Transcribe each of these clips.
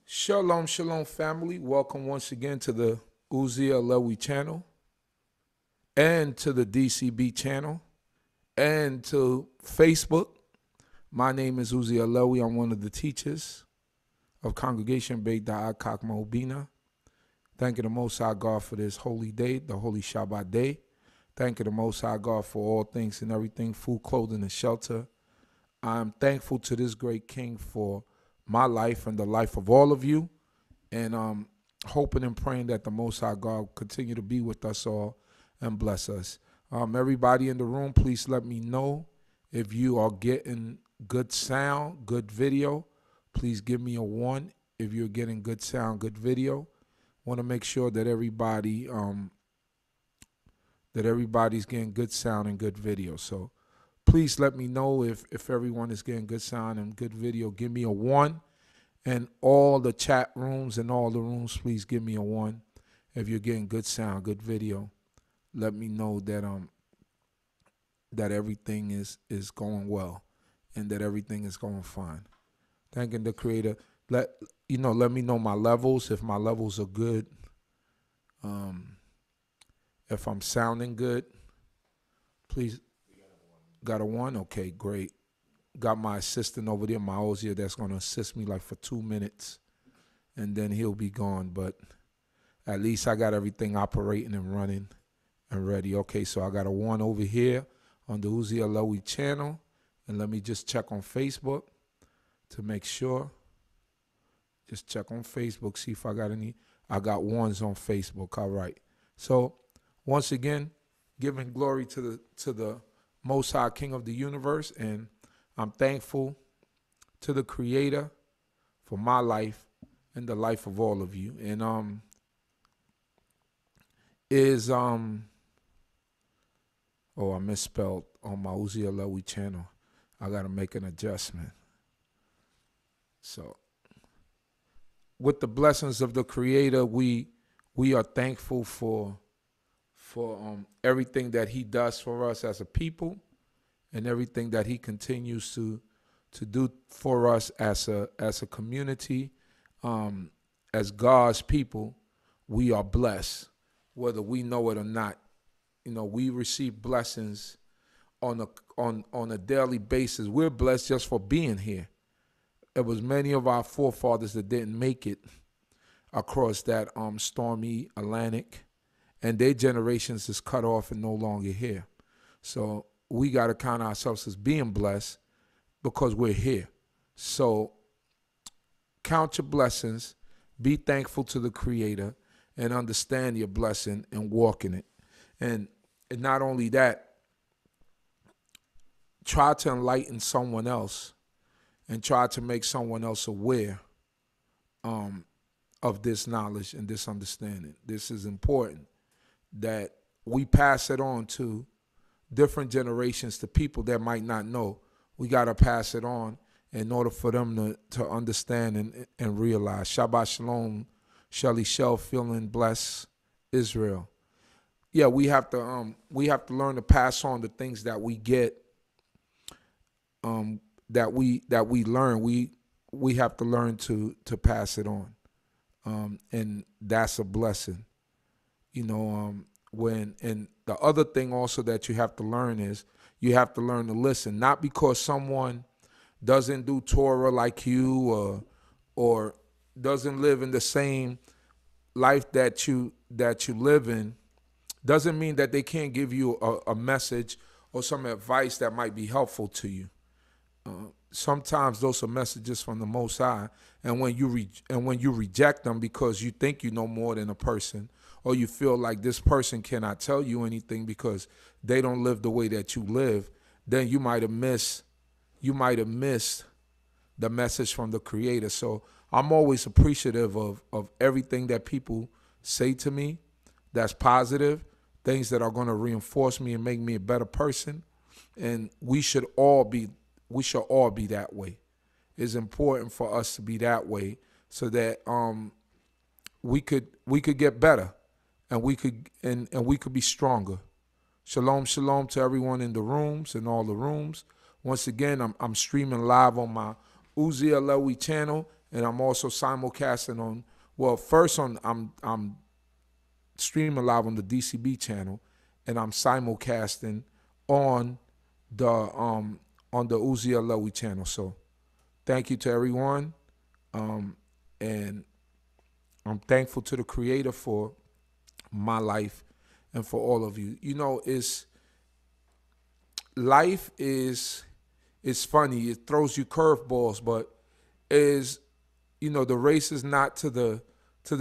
Shalom, shalom, family. Welcome once again to the Lewi channel and to the d.c.b channel and to Facebook. My name is Lewi. I'm one of the teachers of Congregation Beit Da'at Mobina. Thanking the Most High God for this holy day, the holy Shabbat day. Thanking the Most High God for all things and everything, food, clothing, and shelter. I'm thankful to this great King for my life and the life of all of you, and hoping and praying that the Most High God continue to be with us all and bless us. Everybody in the room, please let me know if you are getting good sound, good video. Please give me a 1 if you're getting good sound, good video. Want to make sure that everybody's getting good sound and good video. So please let me know if everyone is getting good sound and good video. Give me a 1. And all the chat rooms and all the rooms, please give me a 1. If you're getting good sound, good video, let me know that that everything is going well and that everything is going fine. Thanking the Creator. Let me know my levels, if my levels are good. If I'm sounding good, please. Got a 1? Okay, great. Got my assistant over there, my Ozier, that's going to assist me like for 2 minutes, and then he'll be gone. But at least I got everything operating and running and ready. Okay, so I got a 1 over here on the Lewi channel, and let me just check on Facebook to make sure. Just check on Facebook, see if I got any. I got 1s on Facebook. All right. So once again, giving glory to the Most High King of the universe, and I'm thankful to the Creator for my life and the life of all of you. And oh, I misspelled on my Lewi channel. I gotta make an adjustment. So with the blessings of the Creator, we are thankful for everything that He does for us as a people, and everything that He continues to do for us as a community, as God's people. We are blessed, whether we know it or not. We receive blessings on a daily basis. We're blessed just for being here. It was many of our forefathers that didn't make it across that stormy Atlantic, and their generations is cut off and no longer here. So we got to count ourselves as being blessed because we're here. So count your blessings, be thankful to the Creator, and understand your blessing and walk in it. And not only that, try to enlighten someone else and try to make someone else aware of this knowledge and this understanding. This is important, that we pass it on to different generations, to people that might not know. We got to pass it on in order for them to understand and realize. Shabbat shalom, Shelly Shell, feeling blessed, Israel. Yeah, we have to learn to pass on the things that we get, that we learn. We have to learn to pass it on, and that's a blessing. And the other thing also that you have to learn is you have to learn to listen, not because someone doesn't do Torah like you or doesn't live in the same life that you live in, doesn't mean that they can't give you a message or some advice that might be helpful to you. Sometimes those are messages from the Most High, and when you reject them because you think you know more than a person, or you feel like this person cannot tell you anything because they don't live the way that you live, then you might have missed the message from the Creator. So I'm always appreciative of everything that people say to me that's positive, things that are going to reinforce me and make me a better person. And we should all be that way. It's important for us to be that way so that we could get better. And we could be stronger. Shalom, shalom to everyone in the rooms and all the rooms. Once again, I'm streaming live on my Lewi channel and I'm also simulcasting on. Well, first I'm streaming live on the d.c.b channel, and I'm simulcasting on the Uzi Lewy channel. So thank you to everyone, and I'm thankful to the Creator for my life and for all of you. You know, life is funny. It throws you curveballs, but the race is not to the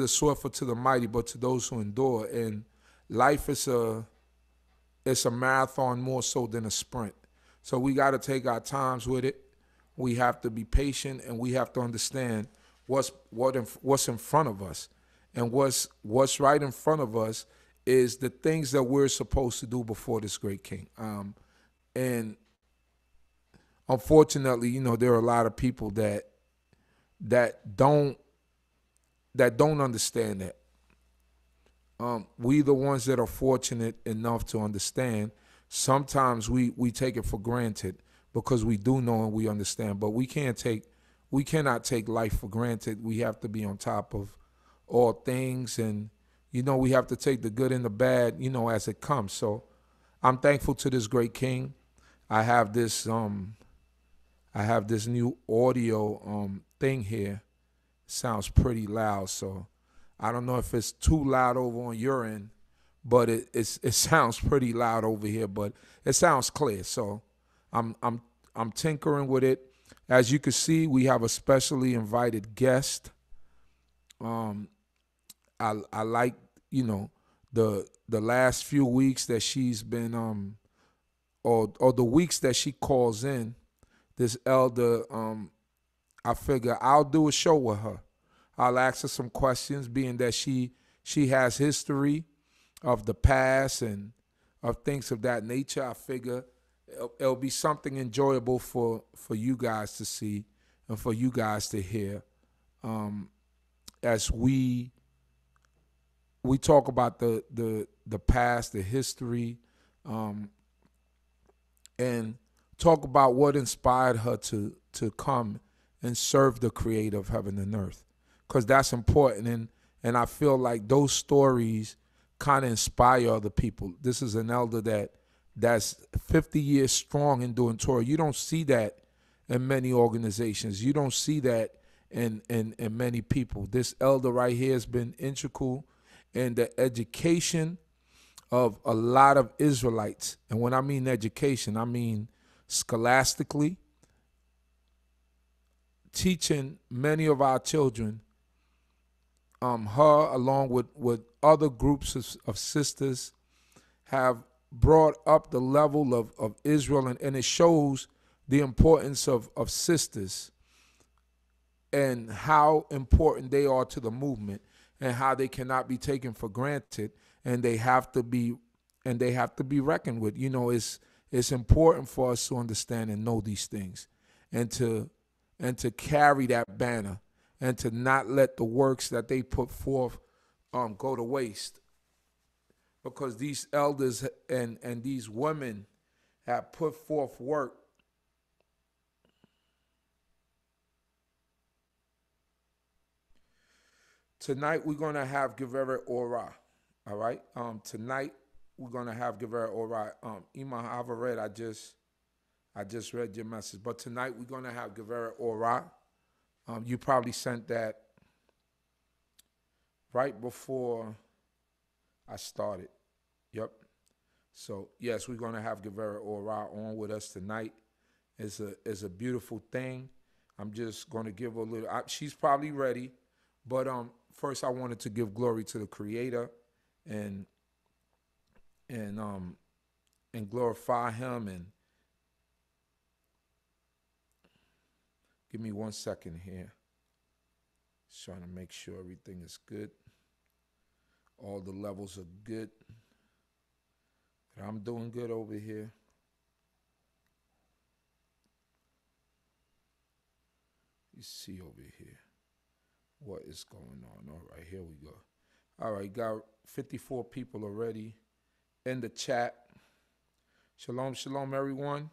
swift or to the mighty, but to those who endure. And life is a marathon more so than a sprint. So we got to take our times with it. We have to be patient, and we have to understand what's in front of us. And what's right in front of us is the things that we're supposed to do before this great King. And unfortunately, there are a lot of people that don't understand that. We the ones that are fortunate enough to understand. Sometimes we take it for granted because we do know and we understand, but we cannot take life for granted. We have to be on top of all things, and we have to take the good and the bad, as it comes. So I'm thankful to this great King. I have this new audio thing here. Sounds pretty loud, so I don't know if it's too loud over on your end, but it sounds pretty loud over here, but it sounds clear. So I'm tinkering with it. As you can see, we have a specially invited guest. I like the last few weeks that she's been or the weeks that she calls in. This elder, I figure I'll do a show with her. I'll ask her some questions, being that she has history of the past and of things of that nature. I figure it'll be something enjoyable for you guys to see and for you guys to hear, as we talk about the past, the history, and talk about what inspired her to come and serve the Creator of heaven and earth, because that's important. And I feel like those stories kind of inspire other people. This is an elder that's 50 years strong in doing Torah. You don't see that in many organizations. You don't see that in many people. This elder right here has been integral in the education of a lot of Israelites. And when I mean education, I mean scholastically, teaching many of our children. Her, along with other groups of sisters, have brought up the level of Israel, and it shows the importance of sisters and how important they are to the movement, and how they cannot be taken for granted, and they have to be reckoned with. It's important for us to understand and know these things, and to carry that banner, and to not let the works that they put forth go to waste, because these elders and these women have put forth work. Tonight we're going to have Gaveret Orah. All right. Tonight we're going to have Gaveret Orah. Imam Gaveret, I just read your message, but tonight we're going to have Gaveret Orah. You probably sent that right before I started. Yep. So yes, we're going to have Gaveret Orah on with us tonight. It's a beautiful thing. I'm just going to give a little. She's probably ready, but first I wanted to give glory to the Creator, and glorify Him. And give me 1 second here. Just trying to make sure everything is good. All the levels are good. I'm doing good over here. You see over here what is going on. All right, here we go. All right, got 54 people already in the chat. Shalom, shalom, everyone.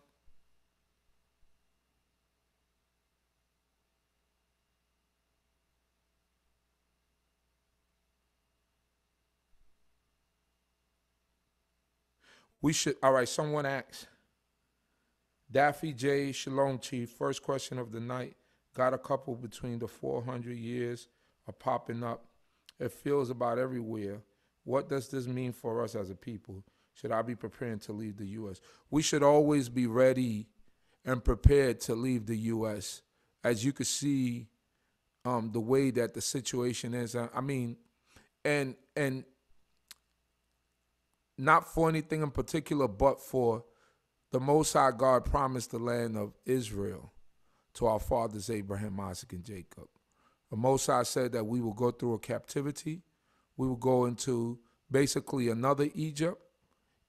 We should, all right, someone asks, Daffy J. Shalom Chief, first question of the night. Got a couple between the 400 years are popping up. It feels about everywhere. What does this mean for us as a people? Should I be preparing to leave the U.S.? We should always be ready and prepared to leave the U.S. As you can see, the way that the situation is. I mean, and not for anything in particular, but for the Most High God promised the land of Israel to our fathers Abraham, Isaac, and Jacob. The Most High said that we will go through a captivity. We will go into basically another Egypt.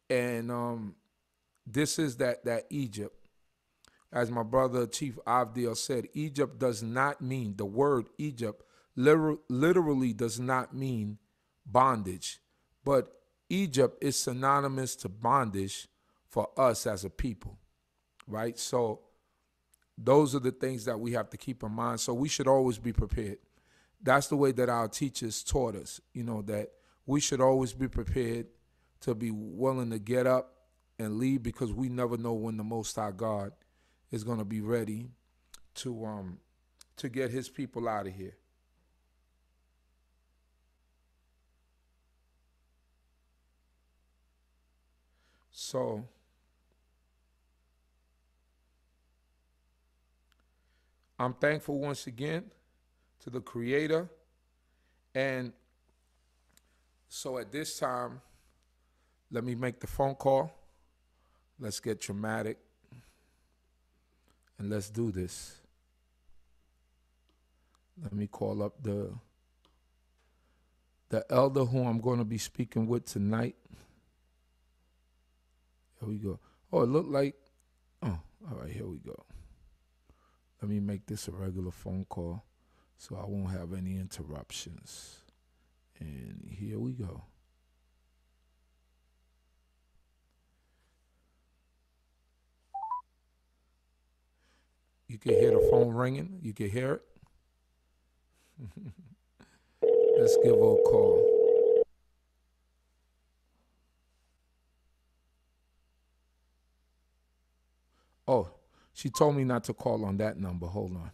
And this is that Egypt. As my brother Chief Avdiel said, Egypt does not mean, the word Egypt literally does not mean bondage. But Egypt is synonymous to bondage for us as a people, right? So those are the things that we have to keep in mind. So we should always be prepared. That's the way that our teachers taught us, that we should always be prepared to be willing to get up and leave, because we never know when the Most High God is going to be ready to get his people out of here. So I'm thankful once again to the Creator. And so at this time, let me make the phone call. Let's get dramatic. And let's do this. Let me call up the elder who I'm going to be speaking with tonight. Here we go. Oh, it looked like, all right, here we go. Let me make this a regular phone call so I won't have any interruptions. And here we go. You can hear the phone ringing. You can hear it. Let's give her a call. Oh, she told me not to call on that number. Hold on.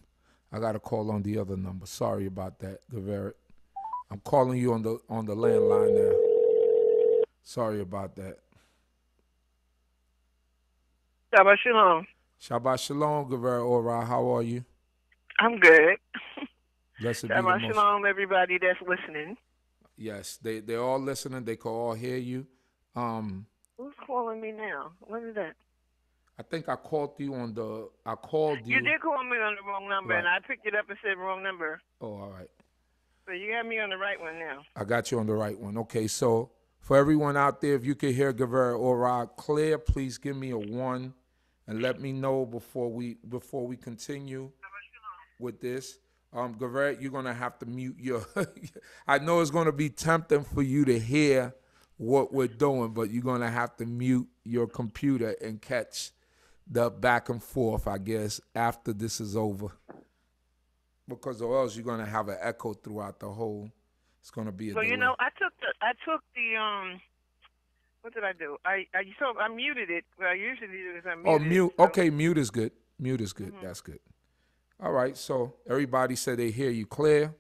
I got to call on the other number. Sorry about that, Gaveret. I'm calling you on the landline now. Sorry about that. Shabbat Shalom. Shabbat Shalom, Gaveret Orah. How are you? I'm good. Blessed be the Shabbat most. Shalom, everybody that's listening. Yes, they're all listening. They can all hear you. Who's calling me now? What is that? I think I called you on the. I called you. You did call me on the wrong number, Right. and I picked it up and said wrong number. Oh, all right. So you got me on the right one now. I got you on the right one. Okay, so for everyone out there, if you can hear Gaveret Orah clear, please give me a 1 and let me know before we continue with this. Gaveret, you're gonna have to mute your. I know it's gonna be tempting for you to hear what we're doing, but you're gonna have to mute your computer and catch the back and forth, I guess, after this is over. Because or else you're gonna have an echo throughout the whole. It's gonna be a So delay. I took the what did I do? I muted it. What I usually do is I mute it. Oh, mute. So. Okay, mute is good. Mute is good. Mm-hmm. That's good. All right. So everybody said they hear you clear.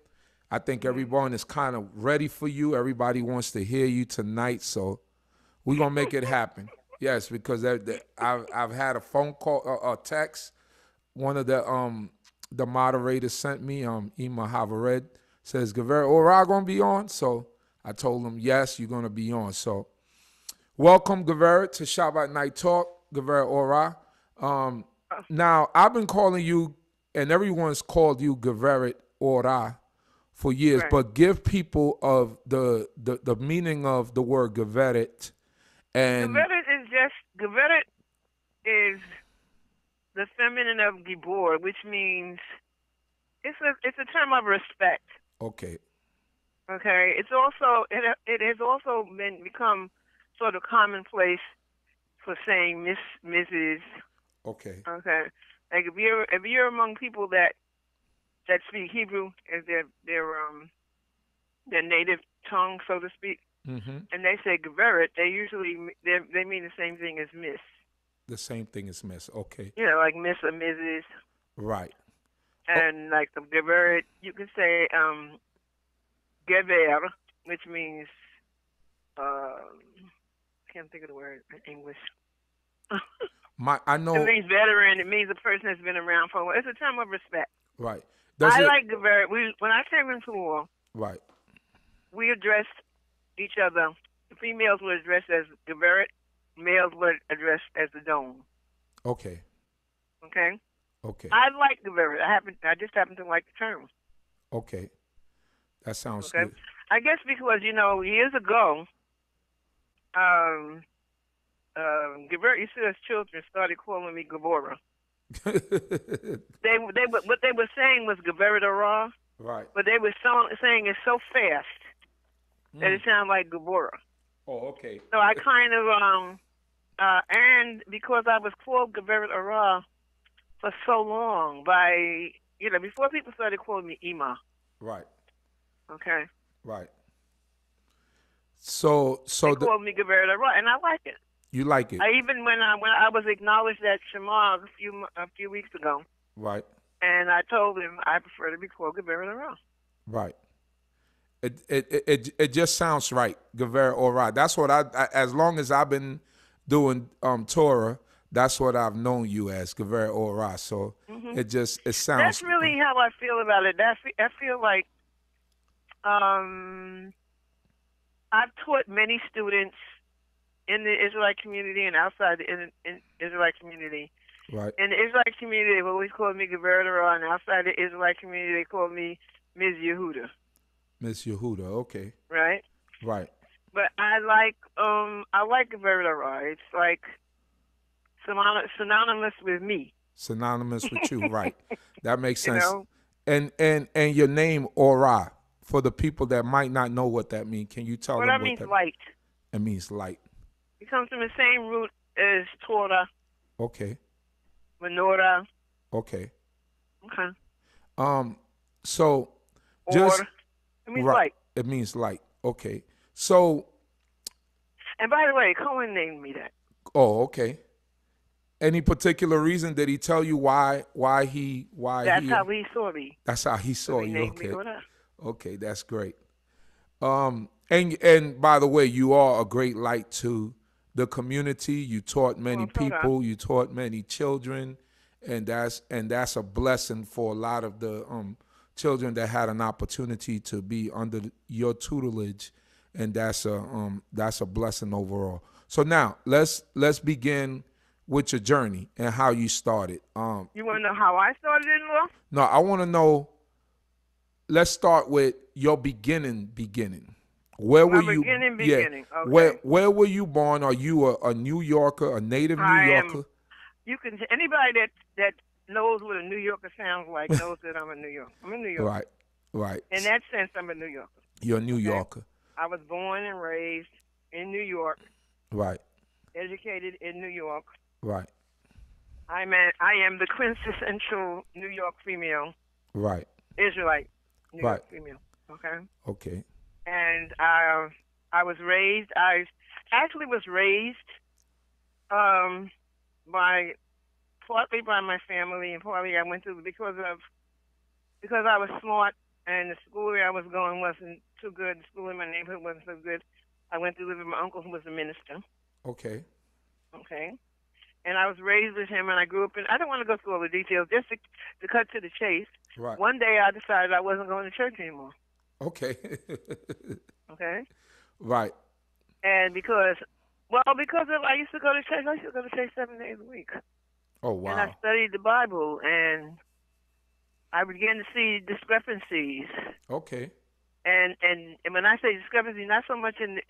I think everyone is kind of ready for you. Everybody wants to hear you tonight. So we're gonna make it happen. Yes, because I've had a phone call, a text. One of the moderators sent me, Ima Havared, says, Gaveret Orah gonna be on? So I told him, yes, you're gonna be on. So welcome, Gaveret, to Shabbat Night Talk, Gaveret Orah. Now, I've been calling you, and everyone's called you Gaveret Orah for years, right. But give people of the meaning of the word Gaveret. And Gaveret is the feminine of Gibor, which means it's a term of respect. Okay. Okay. It's also it has also become sort of commonplace for saying Miss, Mrs. Okay. Okay. Like if you're among people that speak Hebrew as their native tongue, so to speak. Mm-hmm. and they say Gaveret, they usually they mean the same thing as Miss. The same thing as Miss. Okay. You know, like Miss or Mrs. Right. Oh, And like the Gaveret, you can say Gever, which means can't think of the word in English. I It know. means veteran. It means a person that's been around for a while. It's a term of respect. Right. Does I it? like Gaveret. When I came into war, Right. we addressed each other. The females were addressed as Gaveret. Males were addressed as the Dome. Okay. Okay. Okay. I like Gaveret. I just happen to like the term. Okay. That sounds Okay. good. I guess because years ago, um, Gaveret Yeshuda's children started calling me Gavora. What they were saying was Gaveret Orah, Right. but they were saying it so fast that it sounded like Gavora. Oh, okay. So I kind of and because I was called Gaveret Orah for so long before people started calling me Ima. Right. Okay. Right. So They the called me Gaveret Orah, and I like it. you like it. I even when I was acknowledged at Shema a few weeks ago, Right. and I told him I prefer to be called Gaveret Orah. Right. It just sounds right. Gaveret Orah. That's what I as long as I've been doing Torah, that's what I've known you as, Gaveret Orah. So it sounds That's really how I feel about it. I feel like I've taught many students in the Israelite community and outside the Israelite community. right. In the Israelite community, they've always called me Gaveret Orah, and outside the Israelite community, they call me Ms. Yehudah. Miss Yehudah. Okay. Right? Right. But I like Gaveret Orah. It's like synonymous with me. Synonymous with you. Right. That makes You sense. know? And your name Orah, for the people that might not know what that means, can you tell Well, them that what means that light. It means light. It comes from the same root as Torah, Okay. menorah. Okay. Okay. So Or just it means right. light. It means light. Okay. So And by the way, Cohen named me that. okay. Any particular reason? Did he tell you why That's he how he saw me. That's how he So saw he you. named me Okay. Orah. Okay, that's great. And by the way, you are a great light to the community. You taught many Well, Torah. people, you taught many children, and that's a blessing for a lot of the children that had an opportunity to be under your tutelage, and that's a blessing overall. So now let's begin with your journey and how you started. You want to know how I started in law? No, I want to know. Let's start with your beginning. Where My were you? beginning. Okay. Where were you born? Are you a New Yorker, a native New Yorker? Anybody that knows what a New Yorker sounds like knows that I'm a New Yorker. I'm a New Yorker. Right. In that sense, I'm a New Yorker. You're a New Yorker. I was born and raised in New York. Right. Educated in New York. Right. I am the quintessential New York female. Right. Israelite New York female. Okay. Okay. And I was raised. I actually was raised partly by my family, and partly I went to because I was smart, and the school where I was going wasn't too good. The school in my neighborhood wasn't so good. I went to live with my uncle, who was a minister. Okay. Okay. And I was raised with him, and I grew up in. I don't want to go through all the details. Just to cut to the chase. Right. One day, I decided I wasn't going to church anymore. Okay. Okay. Right. And because I used to go to church. I used to go to church 7 days a week. Oh wow. And I studied the Bible, and I began to see discrepancies. Okay. And when I say discrepancies, not so much in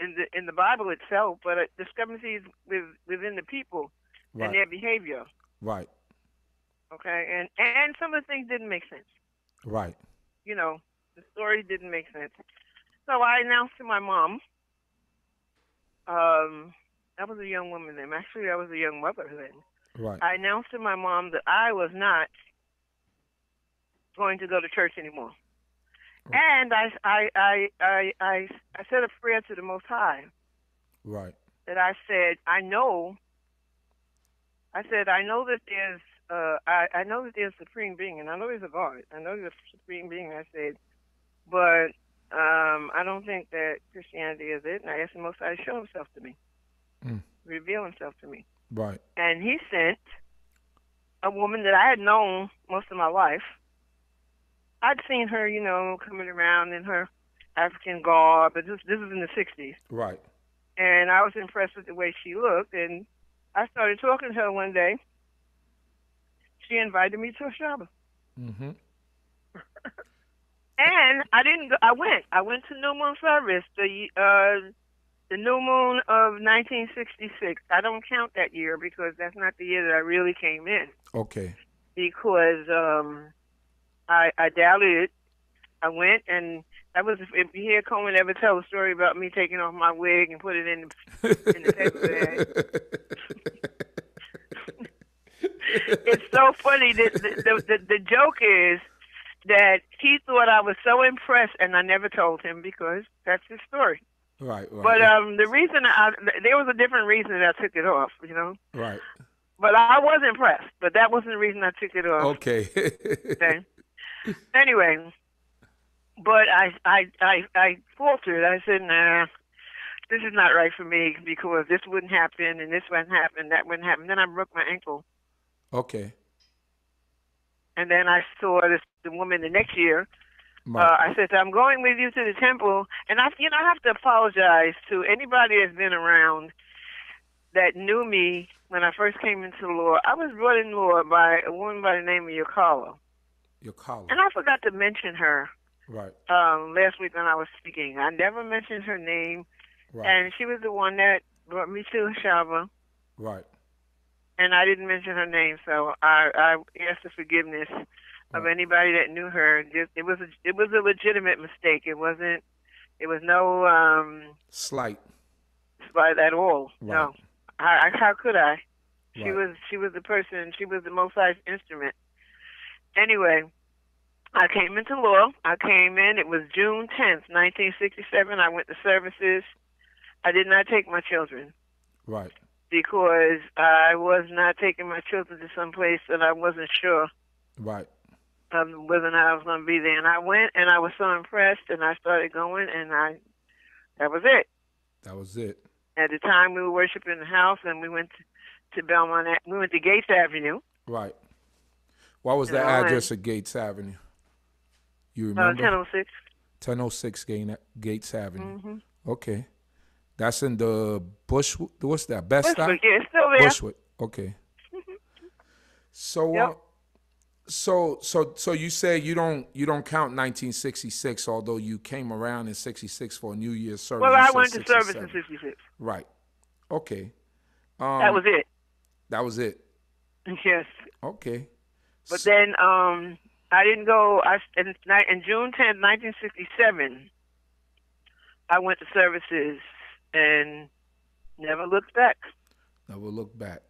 the Bible itself, but discrepancies within the people and their behavior. Right. Okay. And some of the things didn't make sense. Right. You know, the story didn't make sense. So I announced to my mom. I was a young woman then. Actually, I was a young mother then. Right. I announced to my mom that I was not going to go to church anymore. And I said a prayer to the Most High. Right. That I said, I know that there's I know that there's a supreme being, and I know there's a God. I know there's a supreme being. I said, but I don't think that Christianity is it. And I asked the Most High to show Himself to me, reveal Himself to me. Right. And He sent a woman that I had known most of my life. I'd seen her, coming around in her African garb, but this was in the '60s. Right. And I was impressed with the way she looked, and I started talking to her one day. She invited me to a Shabbat. Mm-hmm. And I didn't go. I went to New Moon service, the New Moon of 1966. I don't count that year because that's not the year that I really came in. Okay. Because I doubted it. I went, and that was, if you hear Coleman ever tell a story about me taking off my wig and put it in the paper bag. It's so funny that the joke is that he thought I was so impressed, and I never told him because that's his story. Right. But the reason there was a different reason that I took it off, Right. But I was impressed, but that wasn't the reason I took it off. Okay. Okay. Anyway, but I faltered. I said, nah, this is not right for me because this wouldn't happen, and this wouldn't happen, that wouldn't happen. Then I broke my ankle. Okay. And then I saw the woman the next year. Right. I said, I'm going with you to the temple. And I have to apologize to anybody that's been around that knew me when I first came into the Lord. I was brought in the Lord by a woman by the name of Yokala. Yokala. And I forgot to mention her. Right. Last week when I was speaking. I never mentioned her name. Right. And she was the one that brought me to Shabbat. Right. And I didn't mention her name, so I asked for forgiveness of anybody that knew her. It was a legitimate mistake. It was no slight at all. Right. No. How could I? She Right. was the person. She was the Most High's instrument. Anyway, I came into law. I came in. It was June 10th, 1967. I went to services. I did not take my children. Right. Because I was not taking my children to some place that I wasn't sure Right. whether or not I was going to be there. And I went, and I was so impressed, and I started going, and that was it. That was it. At the time, we were worshiping in the house, and we went to Belmont. We went to Gates Avenue. Right. What was the address of Gates Avenue? You remember? 1006. 1006 Gates Avenue. Mm-hmm. Okay. That's in the Bushwick. What's that? Best Stop? Bushwick, yeah, it's still there. Bushwick. Okay. So, Yep. So you say you don't count 1966, although you came around in '66 for a New Year's service. Well, I went to service in '66. Right. Okay. That was it. That was it. Yes. Okay. But then I didn't go. In June 10th, 1967, I went to services and never looked back. Never looked back.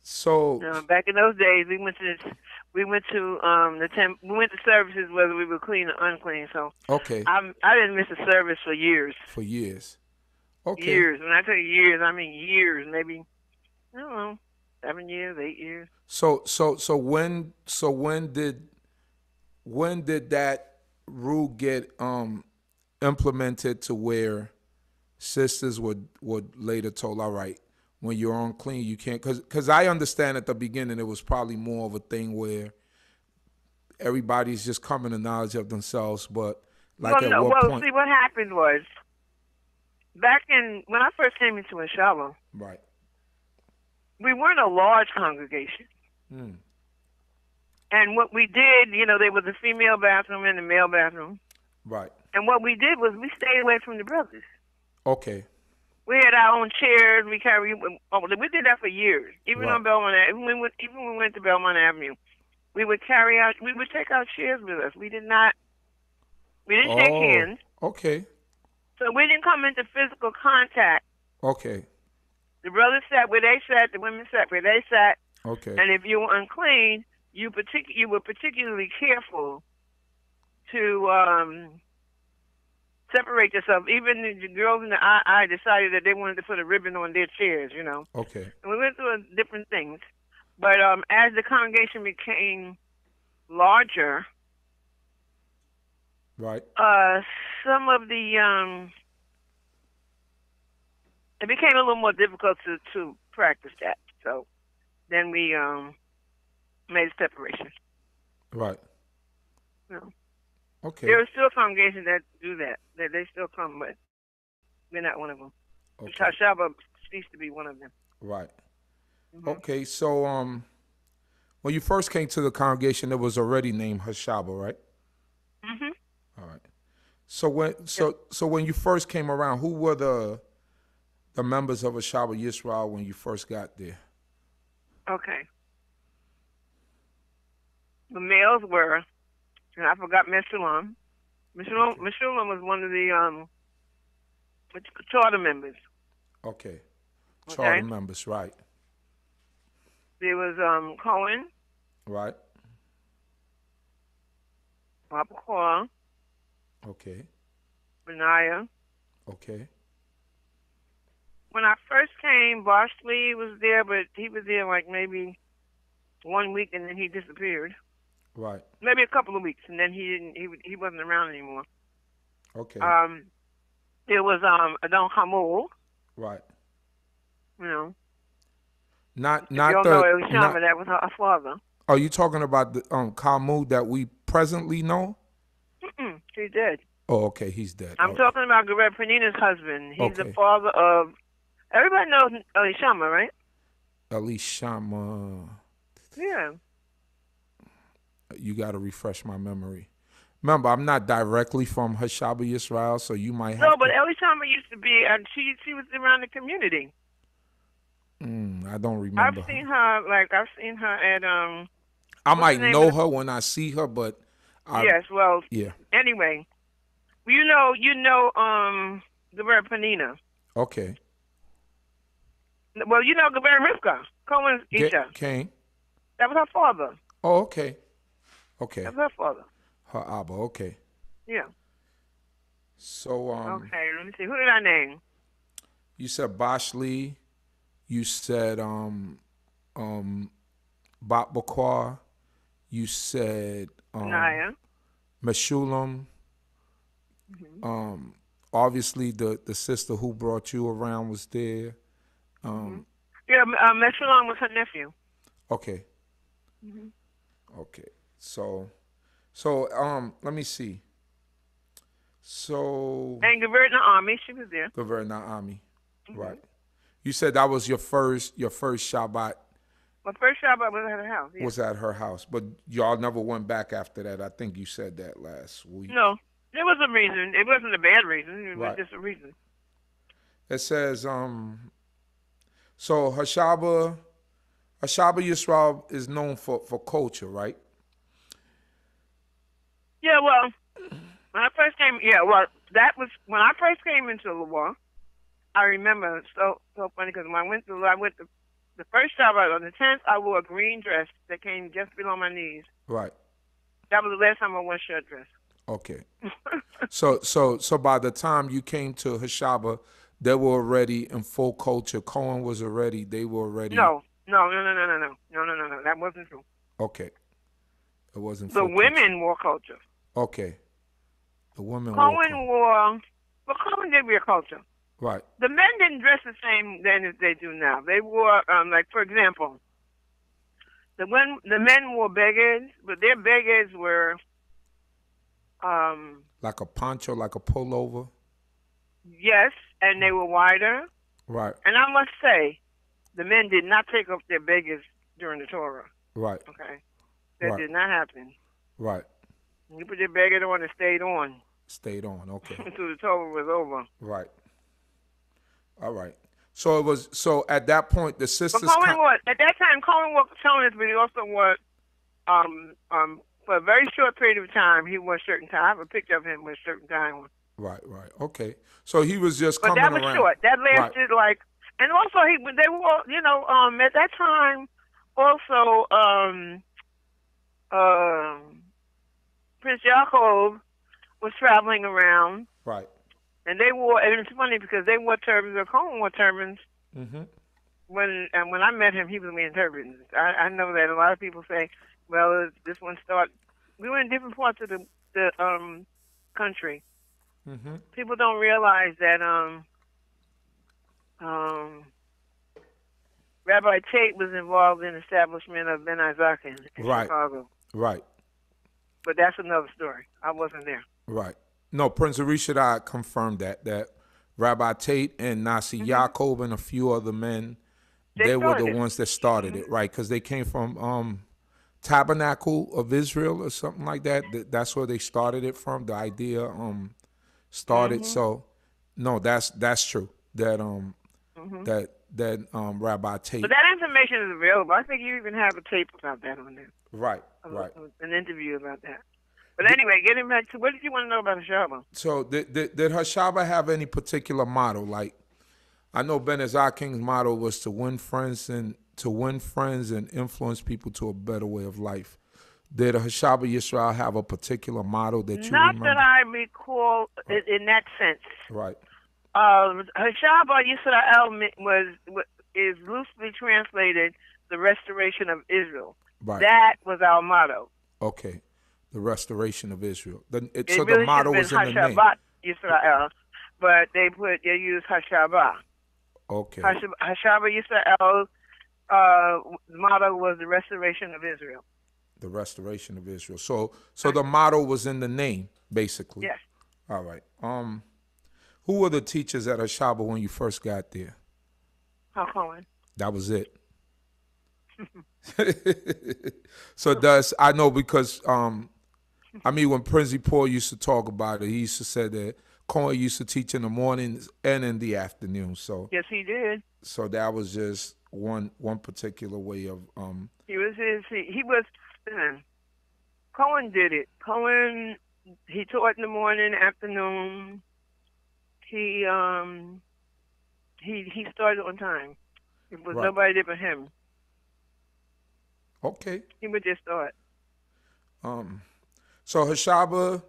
So back in those days, we went to services whether we were clean or unclean. So okay, I didn't miss a service for years. For years. Okay. Years. When I tell you years, I mean years. Maybe I don't know, 7 years, 8 years. So when did that rule get implemented to where sisters would later told, all right, when you're unclean, you can't, because I understand at the beginning it was probably more of a thing where everybody's just coming to knowledge of themselves, but like point? See, what happened was back when I first came into a Shalom, right, we weren't a large congregation. And what we did, there was a female bathroom and a male bathroom. Right. And what we did was we stayed away from the brothers. Okay. We had our own chairs. We did that for years. Even on Belmont Avenue. Even when we went to Belmont Avenue, we would take our chairs with us. We didn't shake hands. Okay. So we didn't come into physical contact. Okay. The brothers sat where they sat. The women sat where they sat. Okay. And if you were unclean, you were particularly careful to separate yourself. Even the girls in the I decided that they wanted to put a ribbon on their chairs, you know. Okay. And we went through different things. But as the congregation became larger, Right. some of the it became a little more difficult to practice that. So then we made a separation. Right. You know. Okay. There are still congregations that do that. That they still come, but we're not one of them. Okay. Shabbat used to be one of them. Right. Mm-hmm. Okay. So when you first came to the congregation, it was already named Hashaba, right? Mhm. All right. So when you first came around, who were the members of Hashaba Yisrael when you first got there? Okay. The males were, and I forgot Meshulam. Meshulam was one of the charter members. Okay. Charter Okay. members, right. There was Cohen, Right. Papa Cora, Okay. Benaiah. Okay. When I first came, Bosley was there, but he was there like maybe 1 week and then he disappeared. Right. Maybe a couple of weeks, and then he wasn't around anymore. Okay. There was Adon Hamul. Right. You know. Not you don't the. know Elishama, that was her father. Are you talking about the Kamud that we presently know? She's dead. Oh, okay, he's dead. I'm talking about Gaveret Penina's husband. He's Okay. the father of. Everybody knows Elishama, right? Elishama. Yeah. You got to refresh my memory. Remember, I'm not directly from Hashaba Yisrael, so you might have. No, but Elishama used to be. She was around the community. I don't remember. I've seen her at I might know her when I see her, but. Yes. Well. Yeah. Anyway, you know, Gaveret Penina. Okay. Well, you know Gaveret Rivka, Cohen's Isha. Kane. That was her father. Oh, okay. Okay. That was her father. Her Abba. Okay. Yeah. So Okay, let me see. Who did I name? You said Bosley. You said Bat Bakwa. You said Naya. Meshulam. Mm-hmm. Obviously the sister who brought you around was there. Yeah, Meshulam was her nephew. Okay. Mm-hmm. Okay. So let me see. So And Gaveret Naami, she was there. Gaveret Naami. Right. You said that was your first Shabbat. My first Shabbat was at her house. Yeah. Was at her house, but y'all never went back after that. I think you said that last week. No, there was a reason. It wasn't a bad reason. It was just a reason. It says so Hashaba Yisrael is known for culture, right? Yeah, well, when I first came, that was when I first came into Louisville. I remember so funny because when I went the first Shabbat on the 10th, I wore a green dress that came just below my knees. Right. That was the last time I wore a shirt dress. Okay. So by the time you came to Hashaba, they were already in full culture. Cohen was already. They were already. No. That wasn't true. Okay. It wasn't. The women wore culture. Okay. The women wore. Well, Cohen did wear culture. Right. The men didn't dress the same then as they do now. They wore, like for example, the men wore begeds, but their begeds were like a poncho, like a pullover. Yes, and they were wider. Right. And I must say, the men did not take off their begeds during the Torah. Right. Okay. That did not happen. Right. You put your beged on and stayed on. Stayed on. Okay. Until the Torah was over. Right. All right. So at that point the sisters. But at that time Cohen wore toners, but he also wore for a very short period of time he wore a shirt and tie. I have a picture of him with a shirt and tie on. Right. Okay. So he was just coming around. But that was short. That lasted and also they wore at that time also Prince Prince Yaakov was traveling around, Right. and they wore. And it's funny because they wore turbans. Or Cohen wore turbans. Mm-hmm. When I met him, he was wearing turbans. I know that a lot of people say, "Well, this one started." We were in different parts of the country. Mm-hmm. People don't realize that um, Rabbi Tate was involved in the establishment of Ben Isaac in Right. Chicago. Right. But that's another story. I wasn't there. Right. No, Prince Arishadai confirmed that Rabbi Tate and Nasi Yaakov and a few other men, they were the ones that started it, right? Because they came from Tabernacle of Israel or something like that. That's where they started it from. The idea started. So no, that's true. That Rabbi Tate. But that information is available. I think you even have a tape about that on there. Right. Right. An interview about that. But anyway, getting back to what did you want to know about Hashaba? So did Hashaba have any particular motto? Like, I know Ben King's motto was to win friends and influence people to a better way of life. Did Hashaba Yisrael have a particular motto that you remember? Not that I recall in that sense. Right. Hashaba Yisrael is loosely translated the restoration of Israel. Right. That was our motto. Okay. The restoration of Israel. So really the motto was in the name. Shabbat Yisrael, but they use Hashaba. Okay. Hashaba Yisrael's motto was the restoration of Israel. The restoration of Israel. So the motto was in the name, basically. Yes. All right. Who were the teachers at Hashaba when you first got there? Cohen. That was it. So I know because when Prince Paul used to talk about it, he used to say that Cohen used to teach in the mornings and in the afternoon. So yes, he did. So that was just one particular way of he was Cohen did it. Cohen, he taught in the morning, afternoon. He started on time. It was nobody did but him. Okay. He would just start. So Hashaba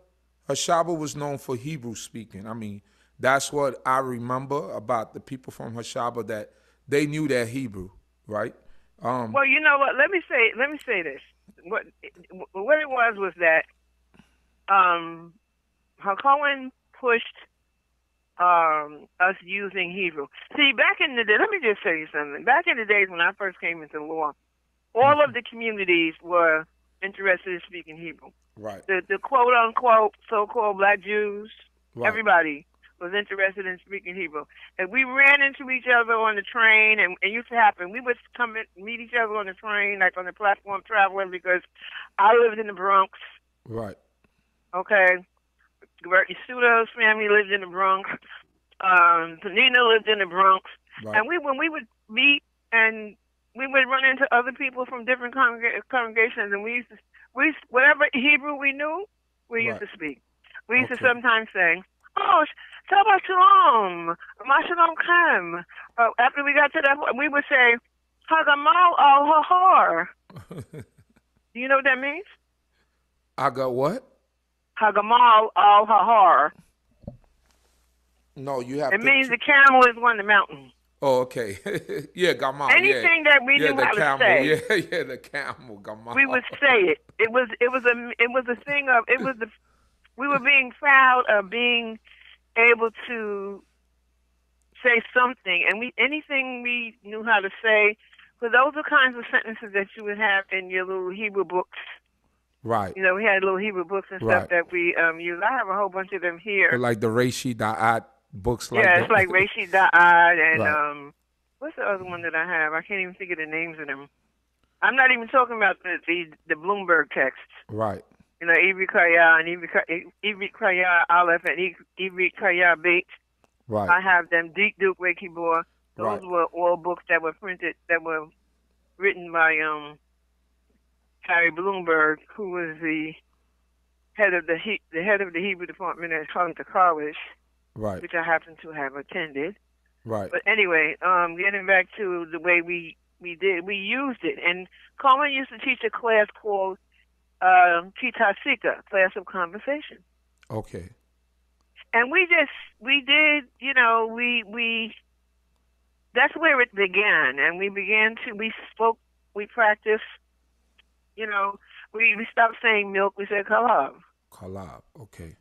was known for Hebrew speaking. I mean, that's what I remember about the people from Hashaba, that they knew their Hebrew, right? Well, you know what? Let me say this. What it was that Cohen pushed us using Hebrew. See, back in the day, let me just tell you something. Back in the days when I first came into law, all of the communities were interested in speaking Hebrew. Right. The quote unquote so-called black Jews, everybody was interested in speaking Hebrew. And we ran into each other on the train, and it used to happen. We would come and meet each other on the train, like on the platform traveling, because I lived in the Bronx. Right. Okay. Gaveret Yehuda's family lived in the Bronx. Panina lived in the Bronx. Right. And when we would meet, and we would run into other people from different congregations, and we whatever Hebrew we knew, we used to speak. We used to sometimes say, "Oh, Shabbat Shalom, Ma Shalom Chem." After we got to that, we would say, "Hagamal al Hahar." Do you know what that means? I got what? Hagamal al Hahar. No, you have. It means the camel is on the mountain. Oh, okay. Yeah, Gamal. Anything that we knew how to say. Yeah, the camel, Gamal. We would say it. It was a thing of we were being proud of being able to say something, and anything we knew how to say. So those are kinds of sentences that you would have in your little Hebrew books. Right. You know, we had little Hebrew books and stuff that we used. I have a whole bunch of them here. Or like the Reishi Da'at books like that. Yeah, it's like Reishi Da'at and what's the other one that I have? I can't even think of the names of them. I'm not even talking about the Bloomberg texts. Right. You know, Ivri Kaya and Ivri Kaya Aleph and Ivri Kaya Beit. Right. I have them. Deek Duke Rekibor. Those were all books that were printed, that were written by Harry Bloomberg, who was the head of the Hebrew department at Hunter College, which I happen to have attended. Right. But anyway, getting back to the way we used it, and Coleman used to teach a class called Kitasika, class of conversation. Okay. And we did, we that's where it began. And we spoke, we practiced, we stopped saying milk, we said kalab. Kalab. Okay.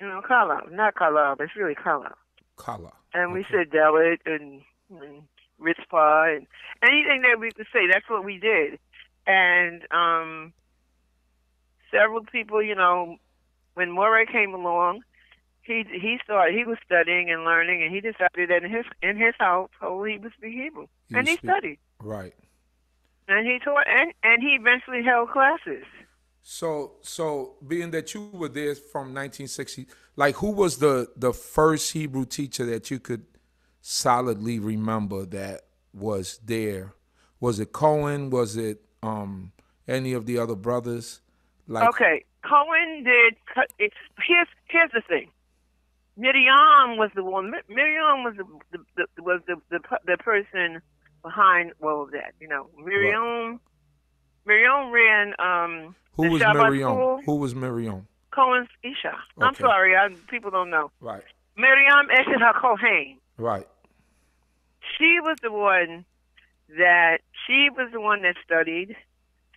Kalab, not kalab, it's really kalab. Kala. And we Okay. said Dalit and Ritzpah and anything that we could say, that's what we did. And several people, when Moray came along, he was studying and learning, and he decided that in his household he would speak Hebrew, and he studied. Right. And he taught, and he eventually held classes. So being that you were there from 1960, like who was the first Hebrew teacher that you could solidly remember that was there? Was it Cohen? Was it any of the other brothers? Okay, Cohen did. Here's the thing. Miriam was the one. Miriam was the person behind all of that. Miriam. Right. Miriam ran Who the was Shabbat Miriam? school. Who was Miriam? Cohen's Isha. Okay. I'm sorry, people don't know. Right. Miriam Eshet HaKohen. Right. She was the one that studied.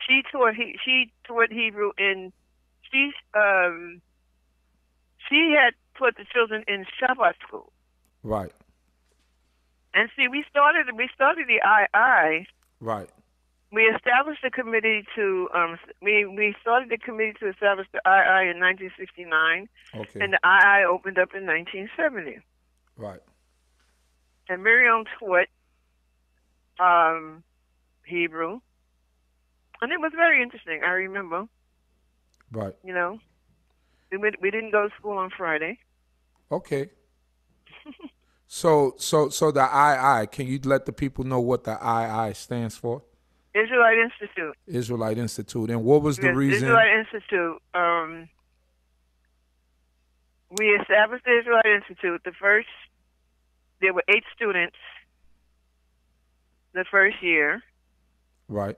She taught Hebrew in. She had taught the children in Shabbat school. Right. And see, we started the II. Right. We established a committee to we started the committee to establish the II in 1969. Okay. And the II opened up in 1970. Right. And Miriam taught Hebrew. And it was very interesting, I remember. Right. We didn't go to school on Friday. Okay. So the II, can you let the people know what the II stands for? Israelite Institute. Israelite Institute. And what was the reason? Israelite Institute. We established the Israelite Institute. There were 8 students the first year. Right.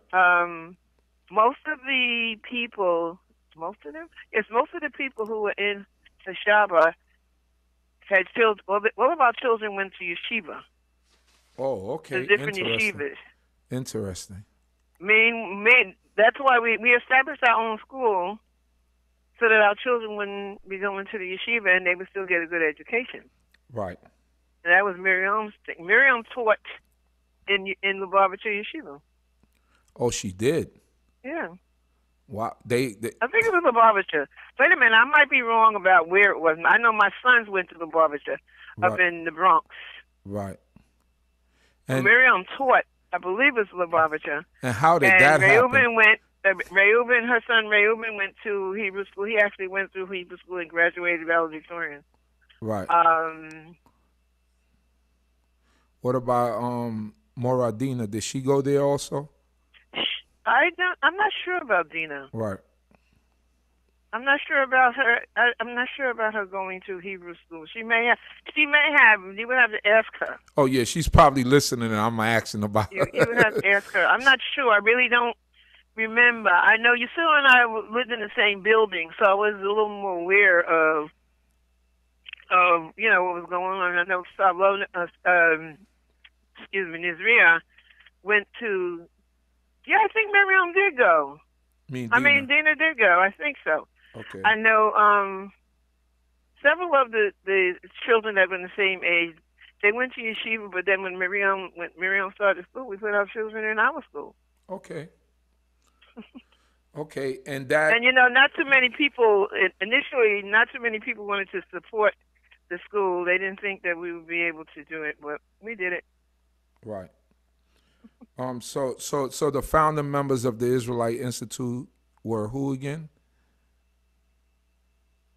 Most of the people who were in the Shabbat had children. All of our children went to yeshiva. Oh, okay. The different yeshivas. Interesting. That's why we established our own school so that our children wouldn't be going to the yeshiva and they would still get a good education. Right. And that was Miriam's thing. Miriam taught in Lubavitcher Yeshiva. Oh, she did? Yeah. Wow. I think it was Lubavitcher. Wait a minute, I might be wrong about where it was. I know my sons went to Lubavitcher up in the Bronx. Right. And Miriam taught, I believe it was Lubavitcher. And how did that happen? Her son Reuben went to Hebrew school. He actually went through Hebrew school and graduated valedictorian. Right. What about Moradina? Did she go there also? I'm not sure about Dina. Right. I'm not sure about her. I'm not sure about her going to Hebrew school. She may have. You would have to ask her. Oh yeah, she's probably listening, and I'm asking about her. You would have to ask her. I'm not sure. I really don't remember. I know Yusuf and I lived in the same building, so I was a little more aware of what was going on. I know Nizria went to. Yeah, I think Miriam did go. Dina did go. I think so. Okay. I know several of the children that were in the same age, they went to yeshiva, but then when Miriam started school, we put our children in our school. Okay. Okay, and not too many people initially. Not too many people wanted to support the school. They didn't think that we would be able to do it, but we did it. Right. So the founding members of the Israelite Institute were who again?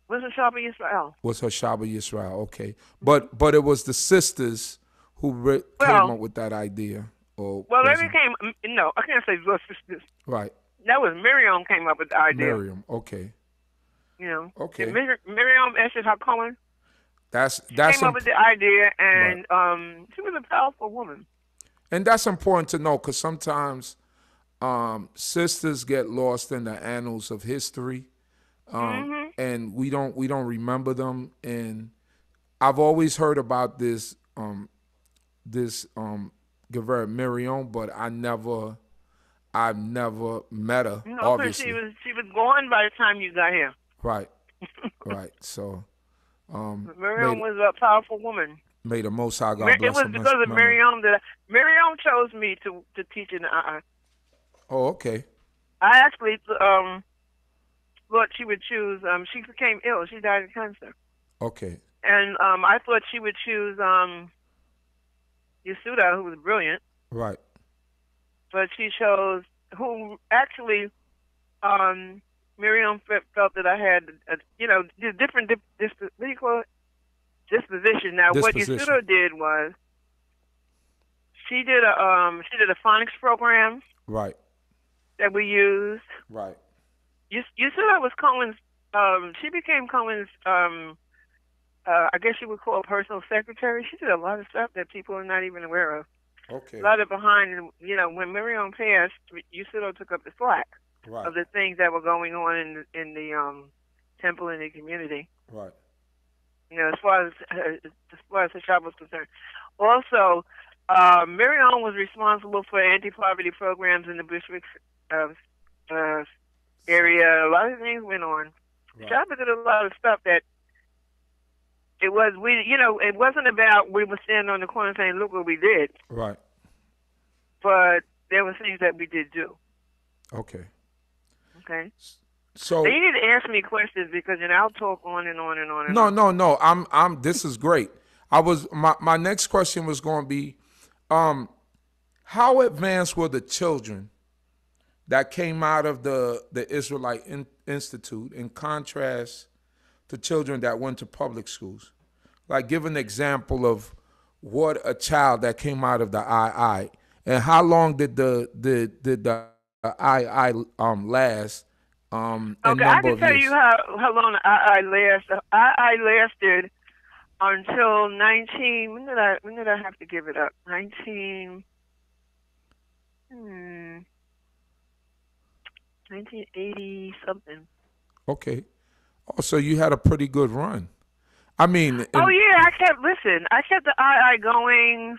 Was it Shabbat Yisrael? Was her Shabbat Yisrael? Okay, but it was the sisters who came up with that idea. No, I can't say the sisters. Right. That was Miriam came up with the idea. Miriam, okay. Okay. Miriam Eshet HaKohen. That's came up with the idea, and she was a powerful woman. And that's important to know because sometimes sisters get lost in the annals of history, Mhm. and we don't remember them. And I've always heard about this Gaveret Miriam, but I've never met her. No, because Obviously, she was gone by the time you got here. right, right. So Miriam may was a powerful woman. may the Most High God It bless was her because of memory. Miriam that Miriam chose me to teach in the Oh, okay, I actually thought she would choose. She became ill. She died of cancer, okay, and I thought she would choose Yehudah, who was brilliant, right. but she chose who actually Miriam felt that I had different what do you call it, disposition. Now what Disposition. Yehudah did was she did a phonics program Right, that we used. right. Yehudah was Cohen's. She became Cohen's. I guess you would call personal secretary. She did a lot of stuff that people are not even aware of. A Okay, lot of behind, when Miriam passed, Yusito took up the slack right, of the things that were going on in the temple and the community. right, As far as the Shabbat was concerned. Also, Miriam was responsible for anti-poverty programs in the Bushwick uh, area. A lot of things went on. right, Shabbat did a lot of stuff that it wasn't about we were standing on the corner saying, look what we did, right. but there were things that we did do. Okay. Okay? So So you need to ask me questions because I'll talk on and on and on and no, on. no, no. I'm. This is great. My next question was going to be, how advanced were the children that came out of the Israelite Institute in contrast to children that went to public schools? Like, give an example of what a child that came out of the II, and how long did the II last in Okay, I number can of tell you years? how long I lasted. I lasted until 19. When did I have to give it up? 19. 1980 something. Okay. Oh, so you had a pretty good run. I mean, Oh yeah, I kept the II going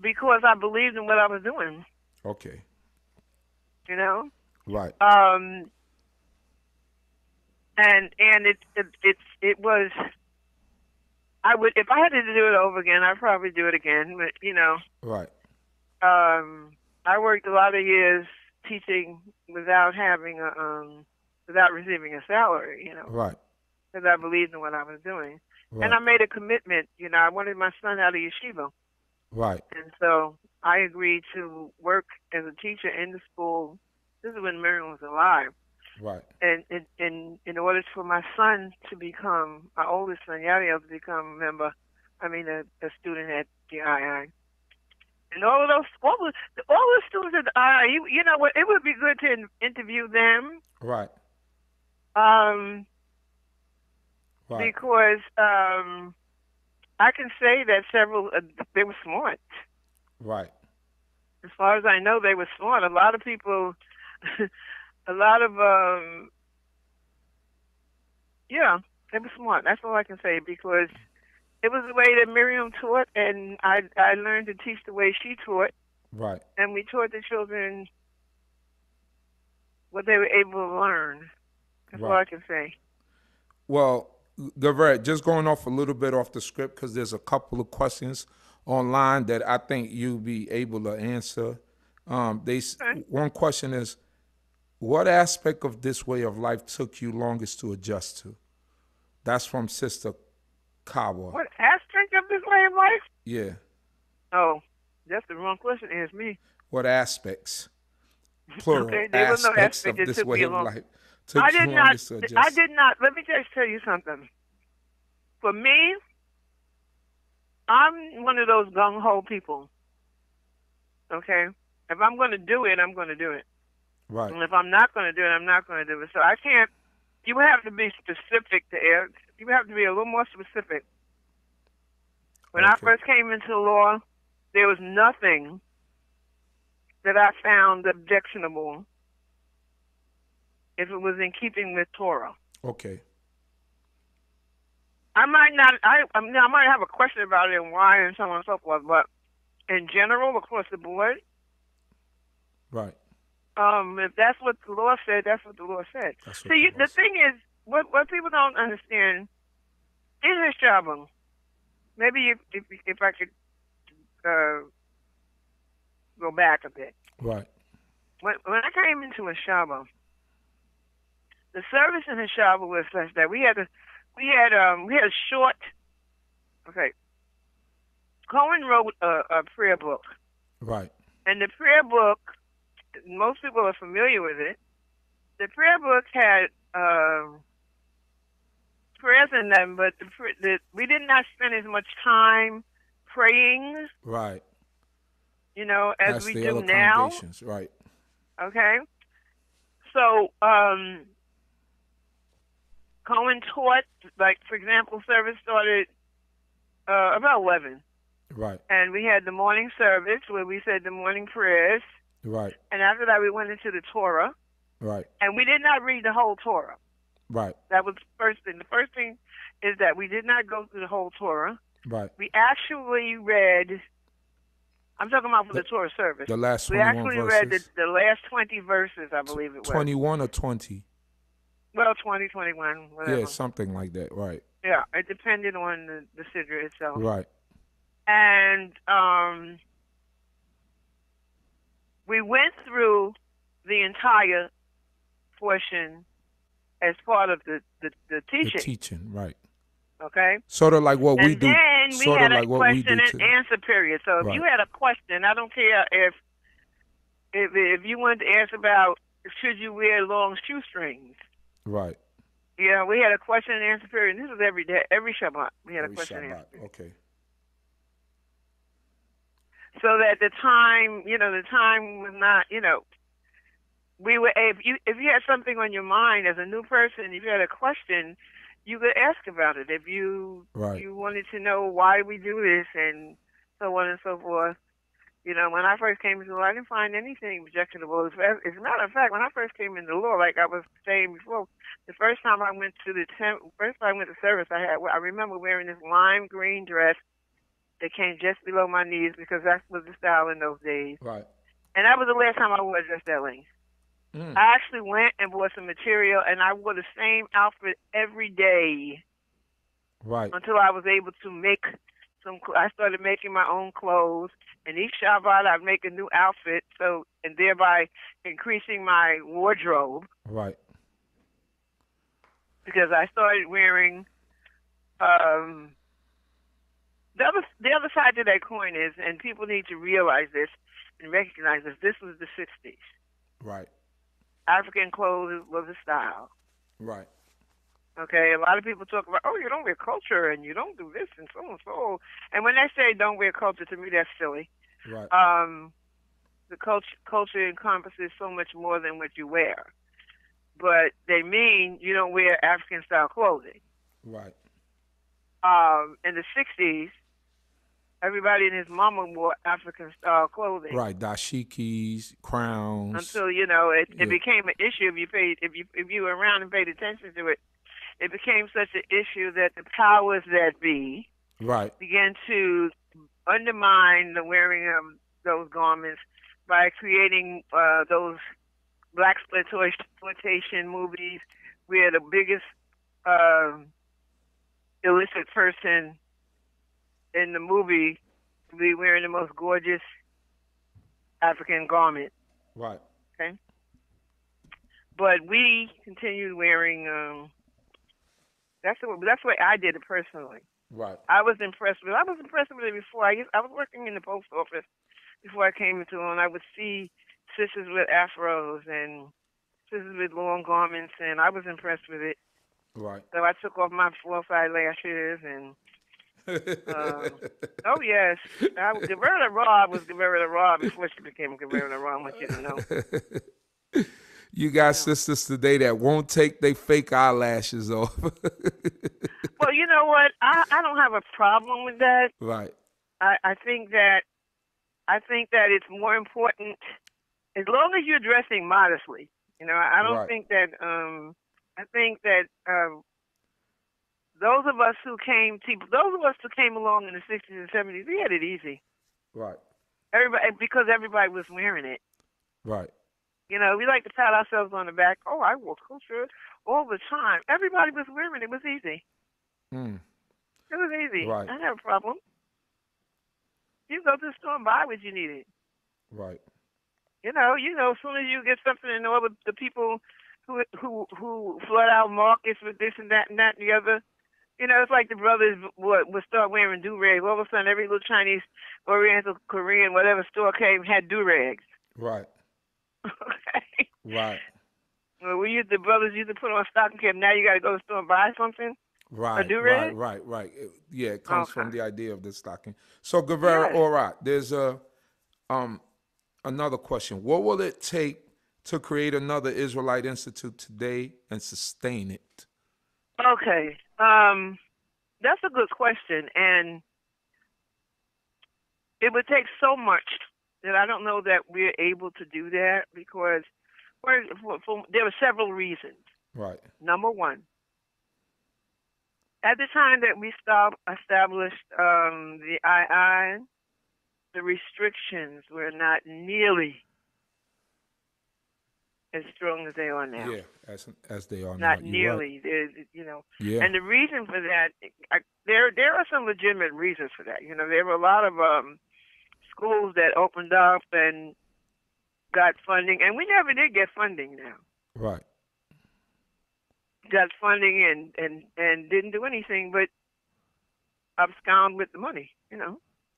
because I believed in what I was doing. okay, You know, right, and it was. I would, if I had to do it over again, I'd probably do it again. But right, I worked a lot of years teaching without without receiving a salary. right, Because I believed in what I was doing, and right, I made a commitment. I wanted my son out of yeshiva, right, and so I agreed to work as a teacher in the school. This is when Miriam was alive. right, And in order for my son to become, my oldest son, Yadiel, to become a student at the II. And all the students at the II, you know what, it would be good to interview them, right, right, because I can say that several, they were smart. right, As far as I know, they were smart. A lot of people, a lot of, yeah, they were smart. That's all I can say, because it was the way that Miriam taught, and I learned to teach the way she taught, right. and we taught the children what they were able to learn. That's all I Right. can say. Well, Gaveret, just going off a little bit off the script because there's a couple of questions online that I think you'll be able to answer. Okay. One question is, what aspect of this way of life took you longest to adjust to? That's from Sister Kawa. What aspect of this way of life? Yeah. Oh, that's the wrong question. Ask me. What aspects, plural, Okay, there was no aspects aspect of that this took way me of along. life I took you did not. longest to I adjust? did not. Let me just tell you something. For me, I'm one of those gung ho people. Okay, if I'm going to do it, I'm going to do it. Right. And if I'm not going to do it, I'm not going to do it. So I can't. You have to be specific to air. You have to be a little more specific. When I Okay. first came into the law, there was nothing that I found objectionable if it was in keeping with Torah. Okay. I might not. I might have a question about it and why and so on and so forth, but in general, across the board, Right. if that's what the law said, that's what the law said. That's what See, the law the thing is, what people don't understand in this Shabbat, maybe if I could go back a bit. Right. When I came into a Shabbat, the service in the Shabbat was such that we had a short. Okay, Cohen wrote a prayer book. Right. And the prayer book, most people are familiar with it. The prayer book had prayers in them, but we did not spend as much time praying. Right. You know, as we do other now. congregations. Right. Okay. So, Cohen taught, like, for example, service started about 11. Right. And we had the morning service where we said the morning prayers. Right. And after that, we went into the Torah. Right. And we did not read the whole Torah. Right. That was the first thing. The first thing is that we did not go through the whole Torah. Right. We actually read, I'm talking about for the Torah service. The last 21 verses. We actually read the last 20 verses, I believe it was. 21 or 20? Well, 20, 21, whatever. Yeah, something like that. Right. Yeah, it depended on the sidra itself. Right. And we went through the entire portion as part of the teaching. The teaching, right. Okay? Sort of like what we do. And then we sort had of a like what we question do and answer period. So if you had a question, I don't care if you wanted to ask about should you wear long shoestrings. Right. Yeah, we had a question and answer period. And this was every day, every Shabbat. We had a question and answer period. Okay. So that the time was not, we were if you had something on your mind as a new person, if you had a question, you could ask about it. If you wanted to know why we do this and so on and so forth. You know, when I first came into law, I didn't find anything objectionable. As a matter of fact, when I first came into law, like I was saying before, the first time I went to service, I remember wearing this lime green dress that came just below my knees because that was the style in those days. Right. And that was the last time I wore a dress that length. I actually went and bought some material, and I wore the same outfit every day. Right. Until I was able to make I started making my own clothes, and each Shabbat I'd make a new outfit, and thereby increasing my wardrobe. Right. Because I started wearing the other side to that coin is, and people need to realize this and recognize this was the 60s. Right. African clothes was a style. Right. Okay, a lot of people talk about, you don't wear culture and you don't do this and so and so. And when they say don't wear culture, to me that's silly. Right. The culture encompasses so much more than what you wear. But they mean you don't wear African style clothing. Right. In the 60s, everybody and his mama wore African style clothing. Right, dashikis, crowns. Until it became an issue if you were around and paid attention to it. It became such an issue that the powers that be began to undermine the wearing of those garments by creating those black exploitation movies where the biggest illicit person in the movie would be wearing the most gorgeous African garment. Right. Okay. But we continued wearing. That's the way I did it personally. Right. I was impressed with it before. I was working in the post office before I came into it, and I would see sisters with afros and sisters with long garments, and I was impressed with it. Right. So I took off my 4 or 5 lashes and. Oh yes, Gaveret Orah was Gaveret Orah before she became Gaveret Orah. I want you to know. You got sisters today that won't take their fake eyelashes off. Well, you know what? I don't have a problem with that. Right. I think that it's more important as long as you're dressing modestly. I don't Right. think that. I think that those of us who came along in the '60s and '70s, we had it easy. Right. Because everybody was wearing it. Right. We like to pat ourselves on the back. Oh, I wore culture all the time. Everybody was wearing it. It was easy. Mm. It was easy. Right. I didn't have a problem. You go to the store and buy what you needed. Right. As soon as you get something and all the people who flood out markets with this and that and that and the other, it's like the brothers would start wearing do-rags. All of a sudden, every little Chinese, Oriental, Korean, whatever store came had do-rags. Right. Okay. Right. Well, the brothers used to put on stocking cap. Now you got to go to the store and buy something. A Right. do-rag. Right. Yeah, it comes from the idea of the stocking. So, Gaveret Yes. Orah, there's another question. What will it take to create another Israelite Institute today and sustain it? Okay. That's a good question, and it would take so much that I don't know that we're able to do that because there are several reasons. Right. Number one, at the time that we established the II, the restrictions were not nearly as strong as they are now. Yeah, as they are now. Not nearly. Right. Yeah. And the reason for that, there are some legitimate reasons for that. There were a lot of schools that opened up and got funding, and we never did get funding now. Right. Got funding and didn't do anything but abscond with the money,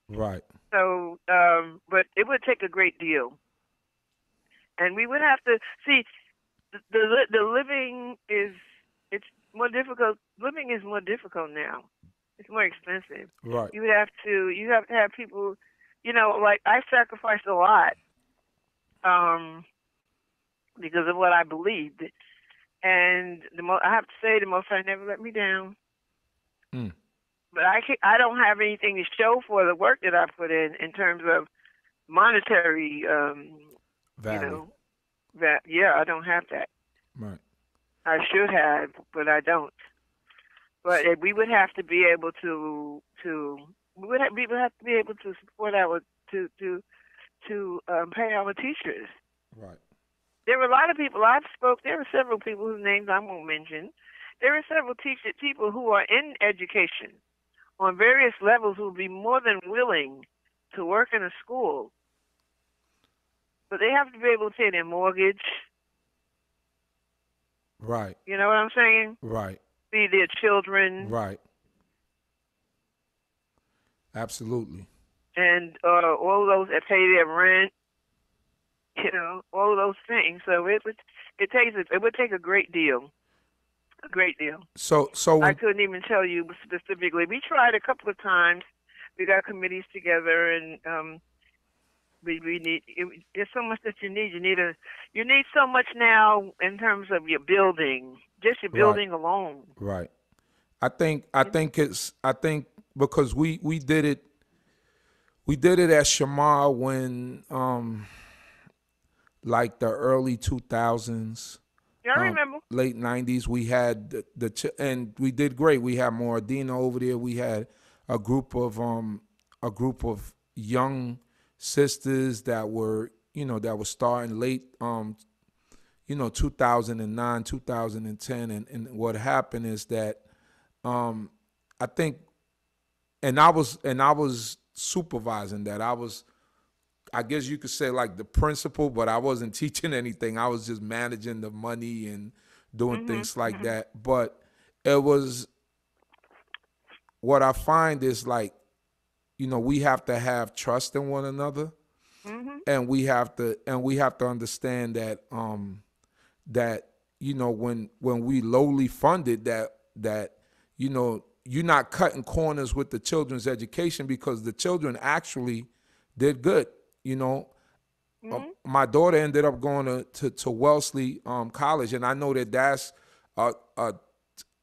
Right. So, but it would take a great deal. And we would have to see the living it's more difficult. Living is more difficult now. It's more expensive. Right. You have to have people, like I sacrificed a lot, because of what I believed, and I have to say the Most High never let me down. Mm. But I don't have anything to show for the work that I put in terms of monetary value. I don't have that. Right. I should have, but I don't. But we would have to be able to be able to support our to pay our teachers. Right. There were a lot of people there were several people whose names I won't mention. There are several people who are in education on various levels who would be more than willing to work in a school. But they have to be able to pay their mortgage. Right. You know what I'm saying? Right. Feed their children. Right. Absolutely. And all of those that pay their rent. All of those things. So it would take a great deal. A great deal. So I couldn't even tell you specifically. We tried a couple of times. We got committees together, and we need. There's so much that you need. You need so much now in terms of your building, just your building alone. Right. I think because we did it. We did it at Shamar when like the early 2000s. Yeah, I remember. Late 90s, we had and we did great. We had Moradina over there. We had a group of young sisters that were starting late 2009, 2010, and what happened is that I think, and I was supervising that. I guess you could say like the principal, but I wasn't teaching anything. I was just managing the money and doing things like that. But it was, what I find is like, we have to have trust in one another, and we have to understand that when we lowly funded that you're not cutting corners with the children's education, because the children actually did good. My daughter ended up going to Wellesley College, and I know that's a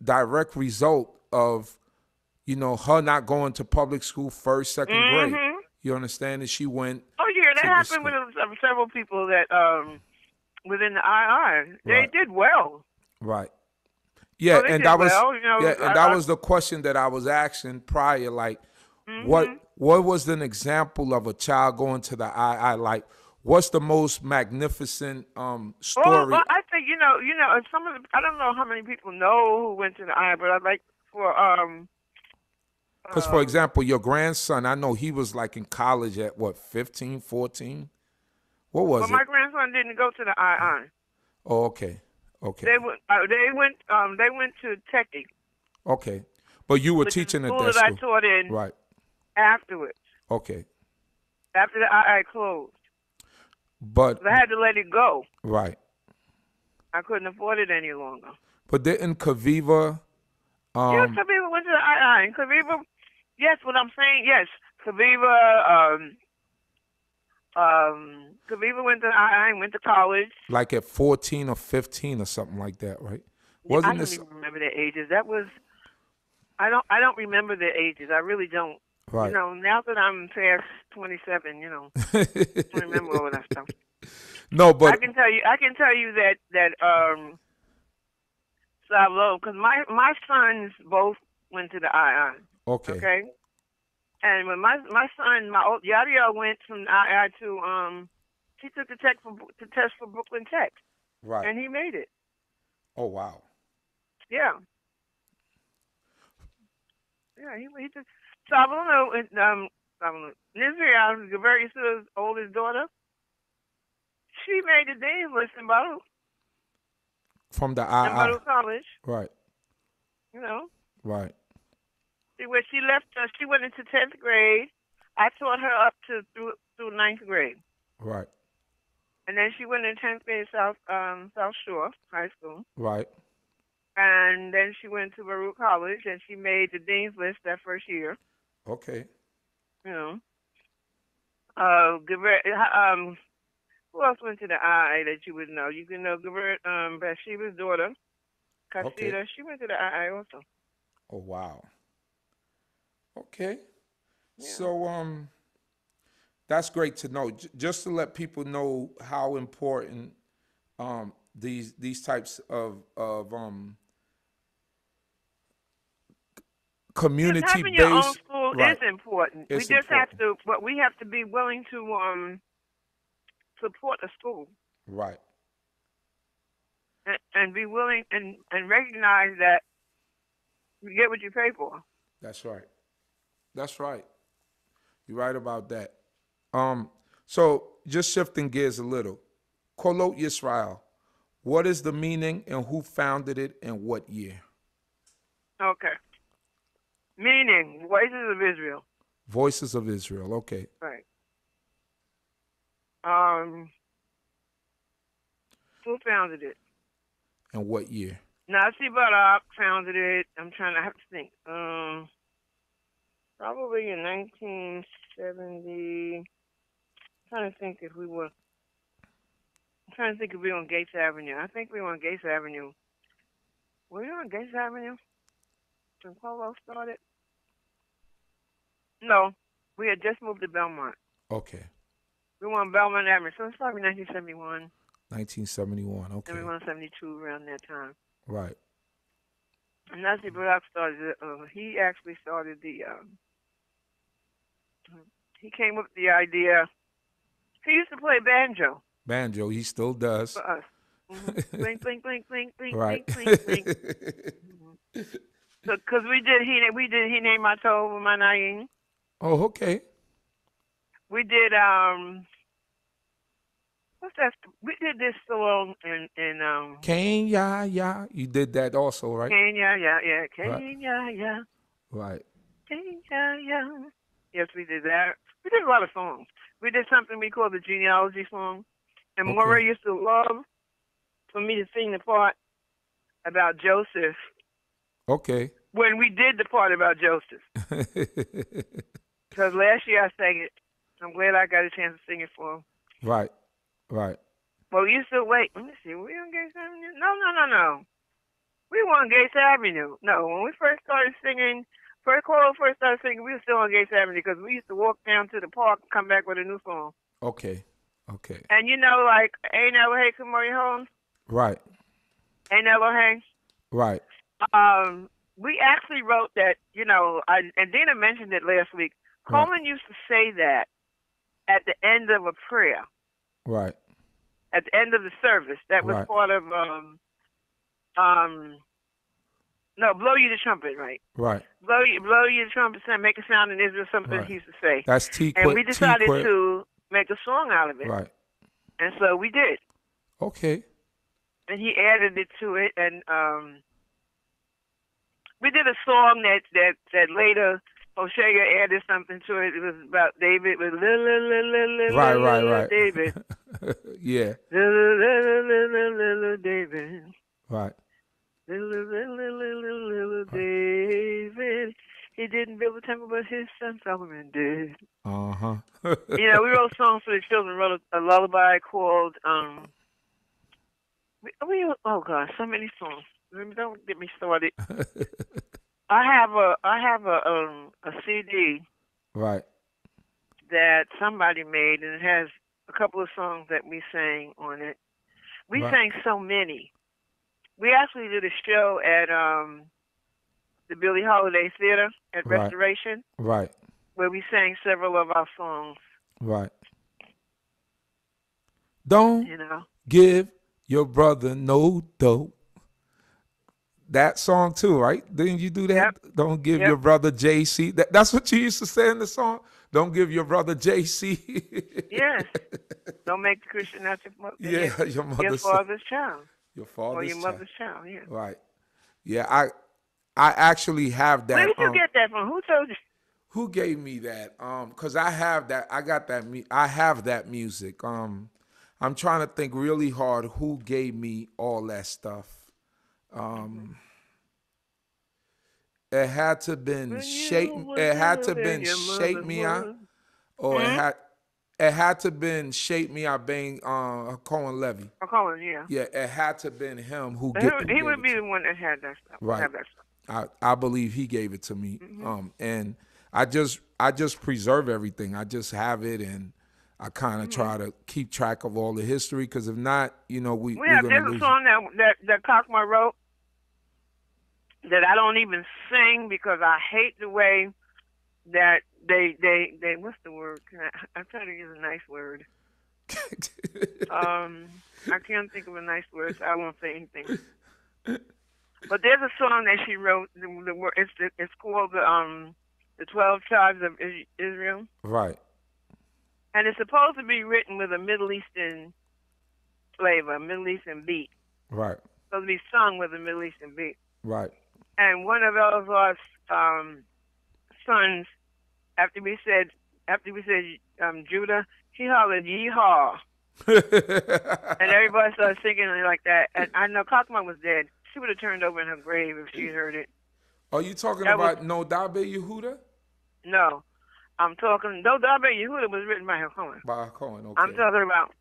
direct result of her not going to public school first, second grade. You understand? And she went. Oh yeah, that to the happened school. with several people that within the II. They Right. did well. Right. Oh, Yeah, they and did that was well. You know, yeah, and that was the question that I was asking prior. Like, mm-hmm. what was an example of a child going to the II? Like, what's the most magnificent Well, story? I think some of the, I don't know how many people know who went to the II, but I'd like for Because, for um. example, your grandson, I know he was like in college at what, 15, 14? What Well, was it? my grandson didn't go to the II. Oh, okay. Okay. They went. They went. They went to Techie, Okay. But you were which is a teaching at school that that I school. taught in Right. afterwards, Okay. after the II closed. But, I had to let it go. right. I couldn't afford it any longer. But didn't Kaviva, Yes, Kaviva went to the II. And Kaviva, yes, what I'm saying, yes, Kaviva, Kaviva went to the II and went to college. like at 14 or 15 or something like that, right? Yeah, I Wasn't don't this even remember their ages. That was I don't remember their ages. I really don't. right? Now that I'm past 27, I don't remember all of that stuff. No, I but can tell you that Salvo, because my sons both went to the II. okay, Okay, and when my son, my old Yadiel went from the II to he took the test for Brooklyn Tech, right. and he made it. Oh wow. Yeah, yeah, he took Salvo. Nizria, Gaveret Orah's oldest daughter, she made the dean's list in Baruch From the in II. Baruch College. Right. You know, Right. see where she left. She went into 10th grade. I taught her up to through 9th grade. Right. And then she went in 10th grade South Shore High School. Right. And then she went to Baruch College, and she made the dean's list that first year. Okay. You know, who else went to the II that you would know? You can know Gaveret, Bathsheba's daughter, Okay. Kasida. She went to the II also. Oh wow. Okay. Yeah. So that's great to know. Just to let people know how important these types of Yes, community having your own based school is right. important. We It's just have important. to, but we have to be willing to support the school Right. and be willing and recognize that you get what you pay for. That's right. That's right. You're right about that. So just shifting gears a little. Kolot Yisrael. What is the meaning and who founded it and what year? Okay. Meaning, Voices of Israel. Voices of Israel. Okay. Right. Who founded it? And what year? Nasi Barak founded it. I have to think. Probably in 1970. I'm trying to think if we were on Gates Avenue. I think we were on Gates Avenue. Were we on Gates Avenue when Polo started? No, we had just moved to Belmont. Okay. We were on Belmont Avenue, so it's probably 1971. 1971. Okay. 71, 72, around that time. Right. And Nasi Barak started. He actually started the. He came up with the idea. He used to play banjo. Banjo. He still does. For us. Mm-hmm. Blink, blink, blink, blink, blink, Right. blink, blink, blink. Mm-hmm. So, cause we did. He named my toe with my name. Oh, okay. We did. What's that? We did this song in Kenya, yeah. You did that also, right? Kenya, yeah, Right. Kenya, yeah, Right. Kenya, yeah. Yes, we did that. We did a lot of songs. We did something we called the genealogy song, and Okay. Maura used to love for me to sing the part about Joseph. Okay. When we did the part about Joseph, because last year I sang it. I'm glad I got a chance to sing it for him. Right. Right. Well, you still wait. Let me see. Were we on Gates Avenue? No. We were on Gates Avenue. No, when we first started singing, we were still on Gates Avenue because we used to walk down to the park and come back with a new song. Okay. Okay. And you know, like, Ain't Elohei Kumori Home? Right. Ain't Elohei? Right. We actually wrote that, you know, and Dina mentioned it last week. Right. Coleman used to say that at the end of a prayer, Right. at the end of the service. That was Right. part of, no, blow you the trumpet, right? Right. Blow you the trumpet, and make a sound in Israel, something Right. he used to say. That's And we T-Quip. decided T-Quip. to make a song out of it. Right. And so we did. Okay. And he added it to it, and we did a song that later Hosea added something to it. It was about David with Right. David. Yeah. David. Right. David. He didn't build the temple, but his son Solomon did. Uh-huh. You know, we wrote songs for the children. Wrote a lullaby called oh gosh, so many songs. Don't get me started. I have a CD Right. that somebody made, and it has a couple of songs that we sang on it. We Right. sang so many. We actually did a show at the Billie Holiday Theater at Right. Restoration, Right. where we sang several of our songs. Right. Don't You know. give your brother no dope. That song too, right? Didn't you do that? Yep. Don't give Yep. your brother JC. That's what you used to say in the song. Don't give your brother JC. Yes. Don't make the Christian not Yeah, your father's child. Your Or father's your mother's child, yeah. Right. Yeah, I actually have that. Where did you get that from? Who told you? Who gave me that? Cause I have that. I got that. I have that music. I'm trying to think really hard. Who gave me all that stuff? It had to been shape. It had to been shape me out, or it had to been shape me out. Bang, Cohen Levy. Colin, yeah. Yeah, it had to been him who He gave would it be to the one that had that stuff. Right. Have that stuff. I believe he gave it to me. And I just preserve everything. I just have it, and I kind of try to keep track of all the history, because if not, you know, we're gonna There's lose a song that Cockmore wrote that I don't even sing because I hate the way that they what's the word? I'm trying to use a nice word. I can't think of a nice word, so I won't say anything. But there's a song that she wrote. It's called the 12 Tribes of Israel. Right. And it's supposed to be written with a Middle Eastern flavor, a Middle Eastern beat. Right. It's supposed to be sung with a Middle Eastern beat. Right. And one of our sons, after we said Judah, he hollered yeehaw. And everybody started singing it like that. And I know Kakma was dead. She would have turned over in her grave if she heard it. Are you talking about No d.c.b Yehudah? No. I'm talking, No d.c.b Yehudah was written by Cohen. By Cohen, okay. I'm talking about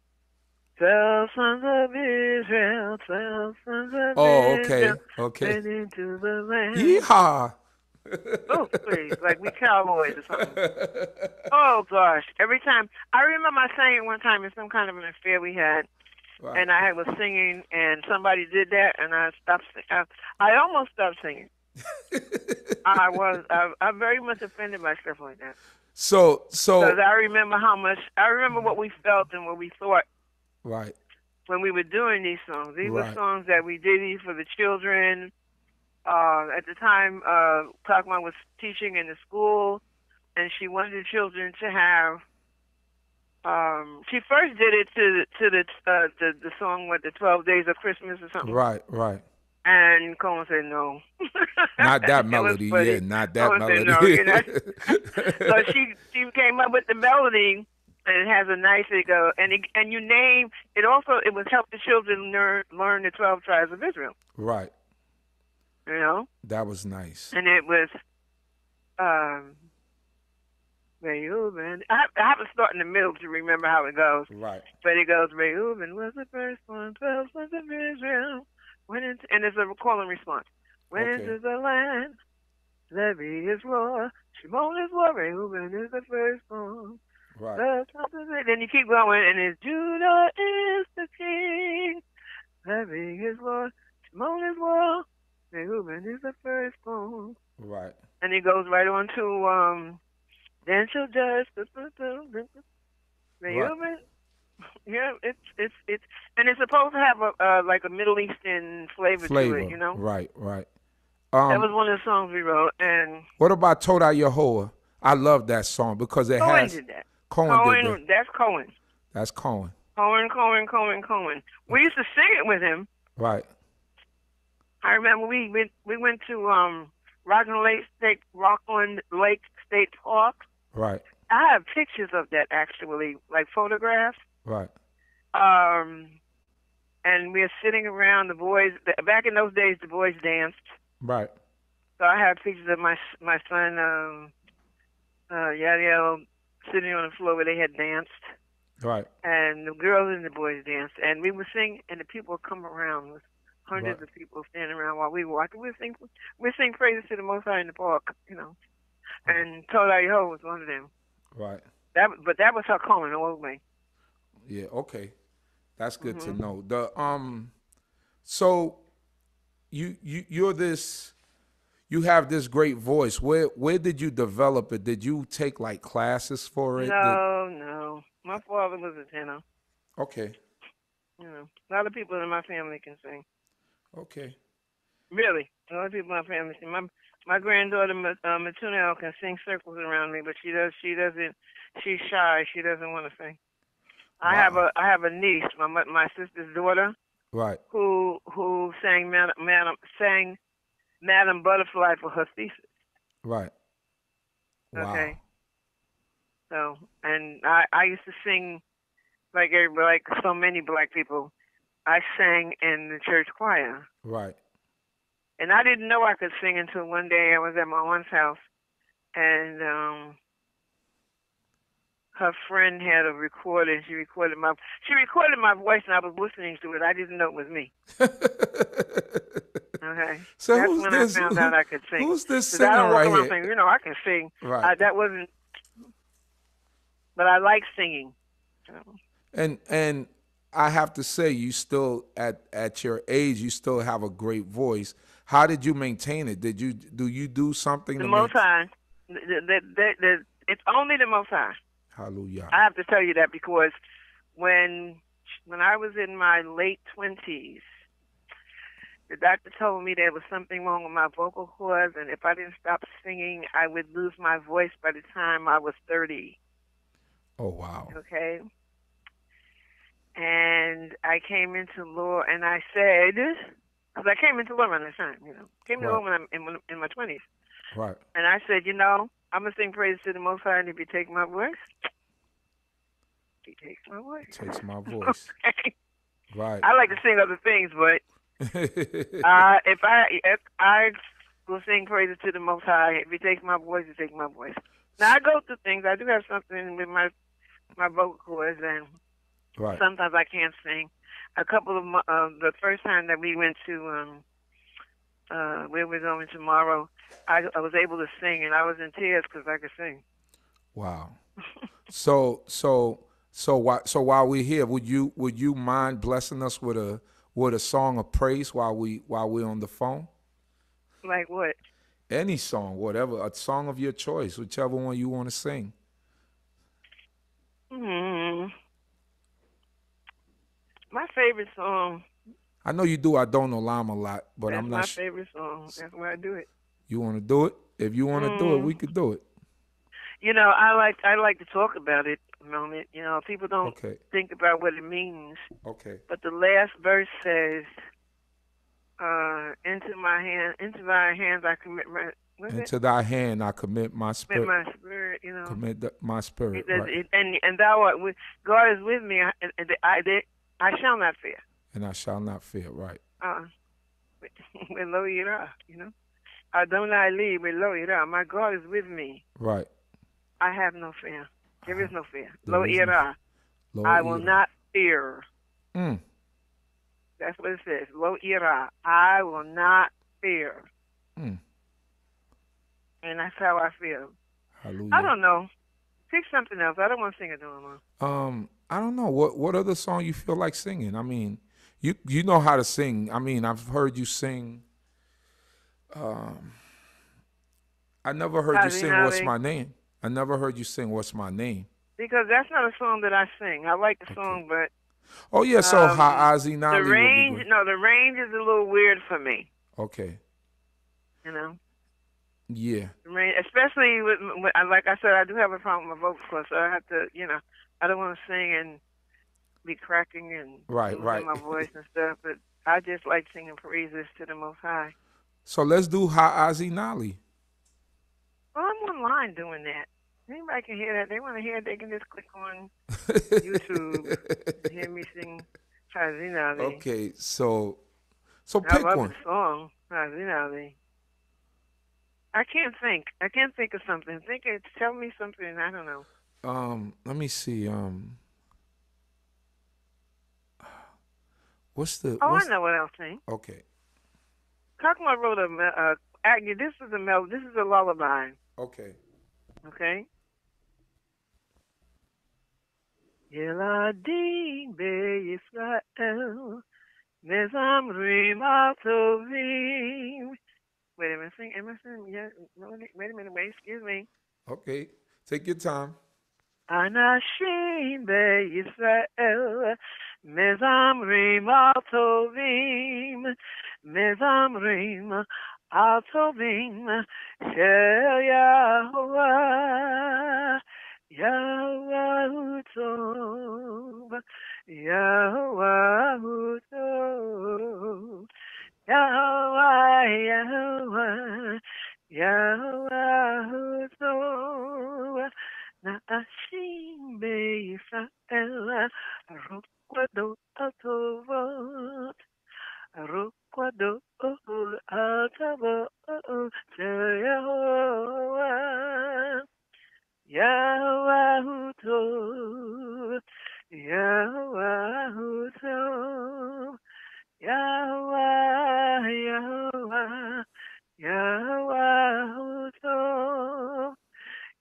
12 sons of Israel, 12 sons of Israel. Okay. Went into the land. Yeehaw. Oh, please, like we cowboys or something. Oh, gosh. Every time. I remember I sang it one time in some kind of an affair we had. Right. And I was singing, and somebody did that, and I stopped singing. I almost stopped singing. I very much offended by stuff like that. So. Because I remember what we felt and what we thought. Right. When we were doing these songs. These were songs that we did these for the children. At the time, Kakma was teaching in the school, and she wanted the children to have. She first did it to the song with the 12 Days of Christmas or something. Right. And Cohen said no. Not that melody, yeah, not that Cohen melody. said no, you're not. So she came up with the melody, and it has a nice and you name it. Also, it was help the children learn the 12 tribes of Israel. Right. You know. That was nice. And it was. Reuben. I have to start in the middle to remember how it goes. Right. But it goes, Reuben was the first one, 12 sons of Israel. And it's a call and response. Went into the land, Levi is war, Shimon is war, Reuben is the firstborn. Right. Then you keep going, and it's Judah is the king, having his Lord, Shimon is Lord, Reuben is the firstborn. Right. And he goes right on to then shall judge Right. Reuben. Yeah, it's and it's supposed to have a like a Middle Eastern flavor to it, Flavor. you know. Right. Right. That was one of the songs we wrote, and What about Todah Yehoah? I love that song because it Cohen has did that. Cohen did that. That's Cohen. That's Cohen. Cohen. We used to sing it with him. Right. I remember we went to Rockland Lake State Park. Right. I have pictures of that actually, like photographs. Right. And we're sitting around. The boys back in those days, the boys danced. Right. So I have pictures of my son Yadiel sitting on the floor where they had danced. Right. And the girls and the boys danced, and we would sing, and the people would come around with hundreds of people standing around while we were watching. We sing praises to the Most High in the park, you know. And Todah Yehoah was one of them. Right. But that was her calling all the way. Yeah. Okay. That's good to know. So you're this. You have this great voice. Where did you develop it? Did you take like classes for it? No. My father was a tenor. Okay. You know, a lot of people in my family can sing. Okay. Really, a lot of people in my family sing. My granddaughter Matunel can sing circles around me, but she doesn't. She's shy. She doesn't want to sing. Wow. I have a niece, my sister's daughter. Right. Who sang Madam Butterfly for her thesis. Right. Wow. Okay. So, and I used to sing like so many black people. I sang in the church choir. Right. And I didn't know I could sing until one day I was at my aunt's house, and her friend had a recorder, and she recorded my voice, and I was listening to it. I didn't know it was me. Okay. So that's who's when this? I found out I could sing. Who's this 'Cause singing I don't walk right around here? saying, you know, I can sing. Right. That wasn't. But I like singing. So. And I have to say, you still at your age, you still have a great voice. How did you maintain it? Do you do something? The Most High. It's only the Most High. Hallelujah. I have to tell you that because when I was in my late 20s, the doctor told me there was something wrong with my vocal cords, and if I didn't stop singing, I would lose my voice by the time I was 30. Oh, wow. Okay? And I came into law, and I said, because I came into law around that time, you know. Came to law when I'm in my 20s. Right. And I said, you know, I'm going to sing praise to the Most High, and if you take my voice, he takes my voice. Takes my voice. Okay. Right. I like to sing other things, but if I will sing praises to the Most High, if he takes my voice, he takes my voice. Now, I go through things. I do have something with my vocal cords, and sometimes I can't sing. A couple of the first time that we went to where we're going tomorrow, I was able to sing, and I was in tears because I could sing. Wow. So while we're here, would you mind blessing us with a song of praise while we're on the phone? Like what? Any song, whatever, a song of your choice, whichever one you want to sing. My favorite song. I know you do I Don't Know Lime a lot, but I'm not That's my favorite song. That's why I do it. You want to do it? If you want to do it, we could do it. You know, I like to talk about it a moment. You know, people don't think about what it means. Okay. But the last verse says, into thy hands I commit my... Into thy hand I commit my spirit. Commit my spirit, you know. My spirit, right. And thou art with... God is with me, and I shall not fear. And I shall not fear, right. With lo yirah, you know. Adonai li with lo yirah. My God is with me. Right. I have no fear. There is no fear. Lo yirah. I will not fear. That's what it says. Lo yirah. I will not fear. And that's how I feel. Hallelujah. I don't know. Pick something else. I don't want to sing it no more. I don't know what other song you feel like singing. I mean, you know how to sing. I mean, I've heard you sing. I never heard you sing "What's Hazinali. My Name." I never heard you sing "What's My Name." Because that's not a song that I sing. I like the Okay. song, but Oh yeah, so Ha'azi the Nali would be range, great. no, the range is a little weird for me. Okay. You know, Yeah. the range, especially like I said, I do have a problem with my vocal cords, so I have to, I don't want to sing and be cracking and Right, losing right. my voice and stuff. But I just like singing praises to the Most High. So let's do Ha'azi Nali. Well, I'm online doing that. Anybody can hear that. They want to hear it, they can just click on YouTube and hear me sing Hazinali. Okay, so I pick love the one. song, Hazinali. I can't think. I can't think of something. Tell me something. I don't know. Let me see. What's I know what I'll sing. okay? Kakma wrote this is a lullaby. Okay. Okay. Yeladim be Yisrael mezamrim al tovim. Wait a minute. Am I singing? Yeah. Wait a minute. Wait. Excuse me. Okay. Take your time. Anashim beYisrael mezamrim al tovim, mezamrim al tovim shel Yahuwah, Yahuwah tov, Yahuwah tov, Yahuwah, Yahuwah, Yahuwah tov. Na'ashim beYisrael, Rukwado Atovot, Rukwado Atovot, Yehovah, Yahuwah Tov, Yahuwah Tov, Yahuwah, Yahuwah, Yahuwah Tov.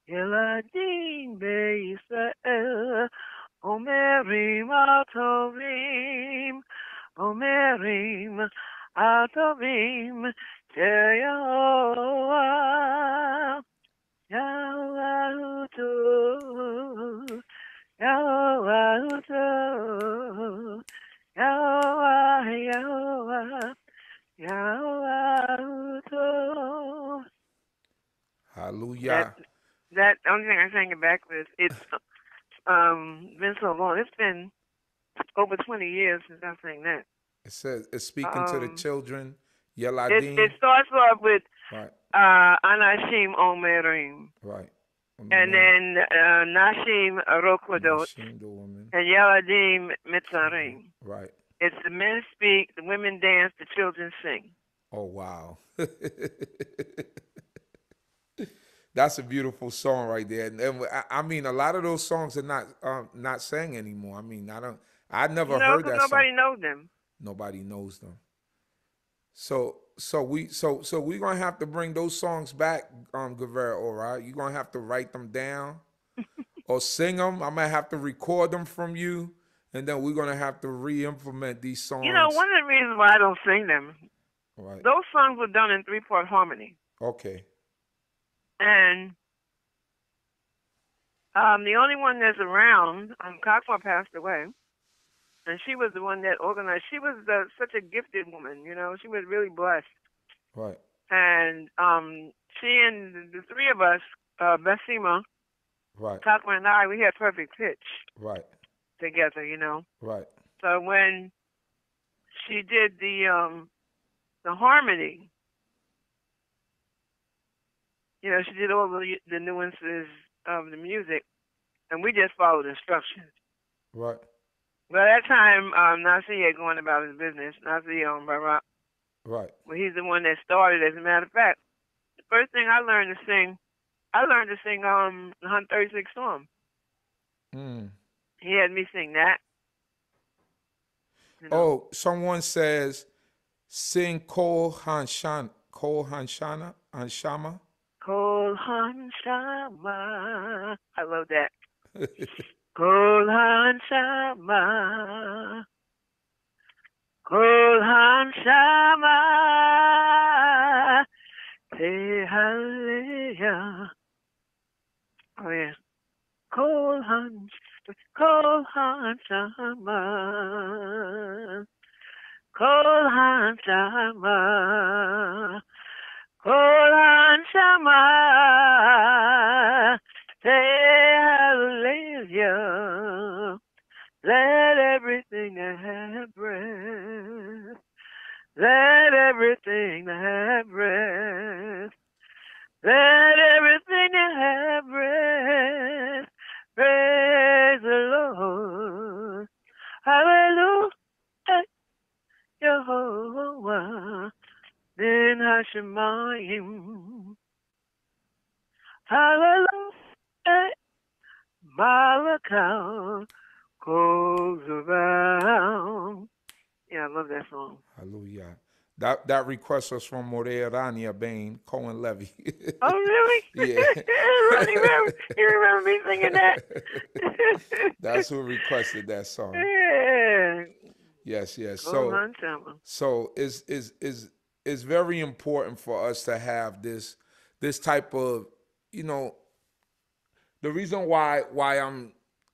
Yeladim beYisrael, Omerim atovim, Omerim atovim, Yehovah, Yahuwah tov, Yahuwah tov, Yahuwah, Yahuwah, Yahuwah tov. Hallelujah. That only thing I sang it backwards. It's been so long. It's been over 20 years since I sang that. It says it's speaking to the children. It Yeladim. starts off with Right. Anashim Omerim. Right. And then Nashim Rokwadot. Nashim, the woman. And Yeladim Mitzarim. Right. It's the men speak, the women dance, the children sing. Oh wow. That's a beautiful song right there. And I mean, a lot of those songs are not sang anymore. I mean, I never heard that nobody song. knows them. Nobody knows them. So we're gonna have to bring those songs back, Gaveret Orah. You're gonna have to write them down or sing them. I might have to record them from you, and then we're gonna have to re-implement these songs. One of the reasons why I don't sing them, right? Those songs were done in 3-part harmony. Okay. And the only one that's around, Kakma passed away, and she was the one that organized. She was such a gifted woman, She was really blessed. Right. And she and the three of us, Besima, right, Kakma and I, we had perfect pitch. Right. Together, Right. So when she did the harmony, she did all the nuances of the music, and we just followed instructions. Right. By that time, Nasi had gone about his business. Nasi Barak. Right. Well, he's the one that started. As a matter of fact, the first thing I learned to sing the 136 Psalm. He had me sing that. Oh, someone says, sing Kol Hanshana, Anshama. Kol Hanshama. I love that. Kol Hanshama. Kol Hanshama. Tehaleya. Oh, yeah. Kol Hanshama. Kol Hanshama. Kol Hanshama. Tehaleya. Let everything that have breath, let everything that have breath, let everything that have breath, praise the Lord. Hallelujah, Yehovah, then Hashemayim. Hallelujah, Malakah goes around. Yeah, I love that song. Hallelujah. That request was from Morerania Bain, Cohen Levy. Oh, really? Yeah. You remember me singing that? That's who requested that song. Yeah. Yes, yes. Go on, Summer. So it's very important for us to have this type of, you know, the reason why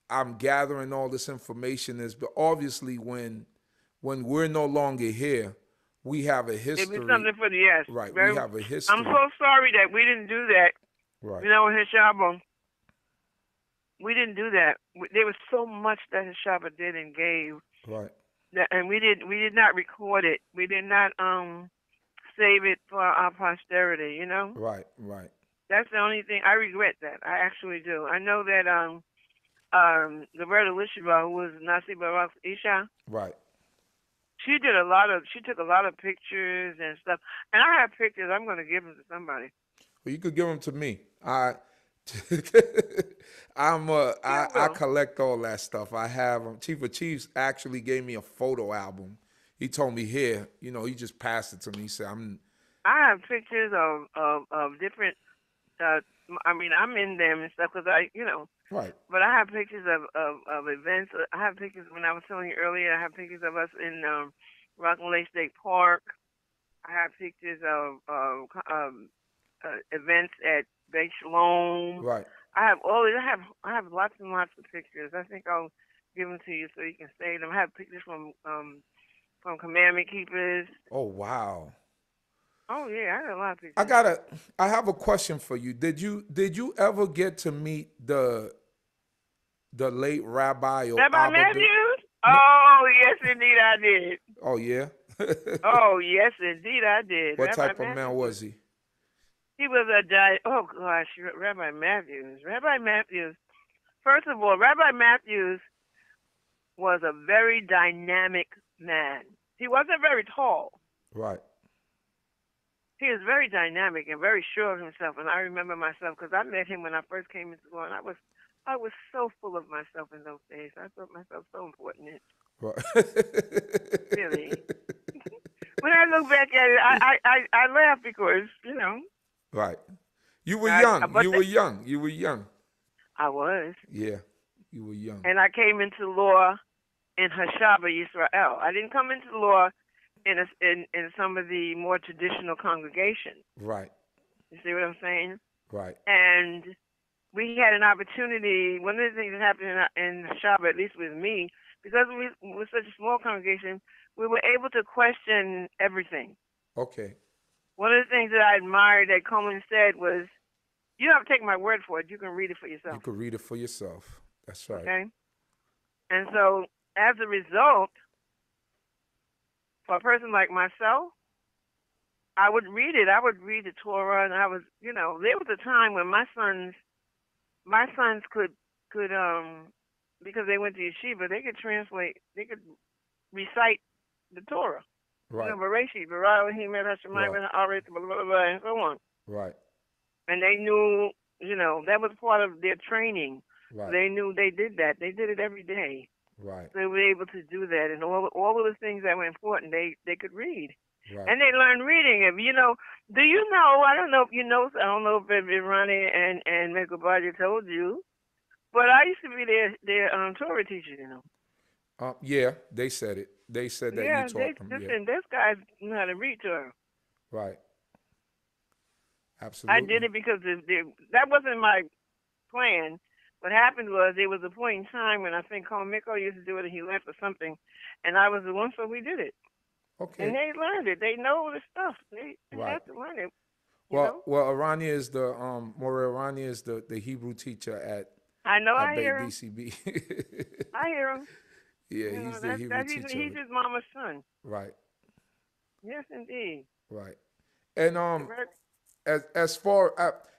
I'm gathering all this information is, but obviously when we're no longer here, we have a history. It'd be something for the yes. Right. Very, we have a history. I'm so sorry that we didn't do that. Right. You know, his Shabbat. We didn't do that. There was so much that his Shabbat did and gave. Right. And we did not record it. We did not save it for our posterity, you know? Right, right. That's the only thing. I regret that. I actually do. I know that Gaveret Orah Yehudah, who was Nasi Barak's Isha, right. She took a lot of pictures and stuff. And I have pictures. I'm going to give them to somebody. Well, you could give them to me. I collect all that stuff. I have them. Chief of Chiefs actually gave me a photo album. He told me here, you know, he just passed it to me. He said, I have pictures of different, I'm in them and stuff because right. But I have pictures of events. I have pictures, when I was telling you earlier, I have pictures of us in Rockland Lake State Park. I have pictures of events at Bay Shalom. Right. I have all. I have lots and lots of pictures. I think I'll give them to you so you can save them. I have pictures from Commandment Keepers. Oh wow. Oh yeah, I have a lot of pictures. I have a question for you. Did you ever get to meet the late Rabbi or Rabbi Matthews? Oh yes, indeed I did. Oh yeah. Oh yes, indeed I did. What Rabbi type of man was he? He was oh gosh, Rabbi Matthews. Rabbi Matthews. First of all, Rabbi Matthews was a very dynamic man. He wasn't very tall. Right. He was very dynamic and very sure of himself. And I remember myself because I met him when I first came into school, and I was so full of myself in those days. I thought myself so important. Right. Really. When I look back at it, I laugh because, you know. Right. You were young. You were young. You were young. I was. Yeah. You were young. And I came into law in Hashaba Yisrael. I didn't come into law in some of the more traditional congregations. Right. You see what I'm saying? Right. And we had an opportunity. One of the things that happened in Hashaba, at least with me, because we were such a small congregation, we were able to question everything. Okay. One of the things that I admired that Coleman said was, you don't have to take my word for it. You can read it for yourself. You can read it for yourself. That's right. Okay? And so, as a result, for a person like myself, I would read it. I would read the Torah, and I was, you know, there was a time when my sons could because they went to yeshiva, they could recite the Torah. Right. You know, Bereshit, Bara Elohim et Hashemayim Haaretz, blah, blah, blah, and so on. Right. And they knew, you know, that was part of their training. Right. They knew they did that. They did it every day. Right. So they were able to do that. And all of the things that were important, they could read. Right. And they learn reading. If you know, do you know? I don't know if you know. I don't know if Ronnie and Megabadia told you, but I used to be their Torah teacher. You know. Yeah, they said it. They said that you Yeah, taught them. Yeah. listen. This guy know how to read Torah. Right. I did Absolutely. it because that wasn't my plan. What happened was there was a point in time when I think Carl Miko used to do it and he left or something, and I was the one, so we did it. And Okay. they learned it. They know the stuff. They Right. had to learn it, you Well, know. well, Arania is the Mora Arania is the Hebrew teacher I know. at I Bay hear him. d.c.b. I hear him. Yeah, You know, he's the Hebrew teacher he's of it. his mama's son. Right. Yes, indeed. Right. And Correct. as far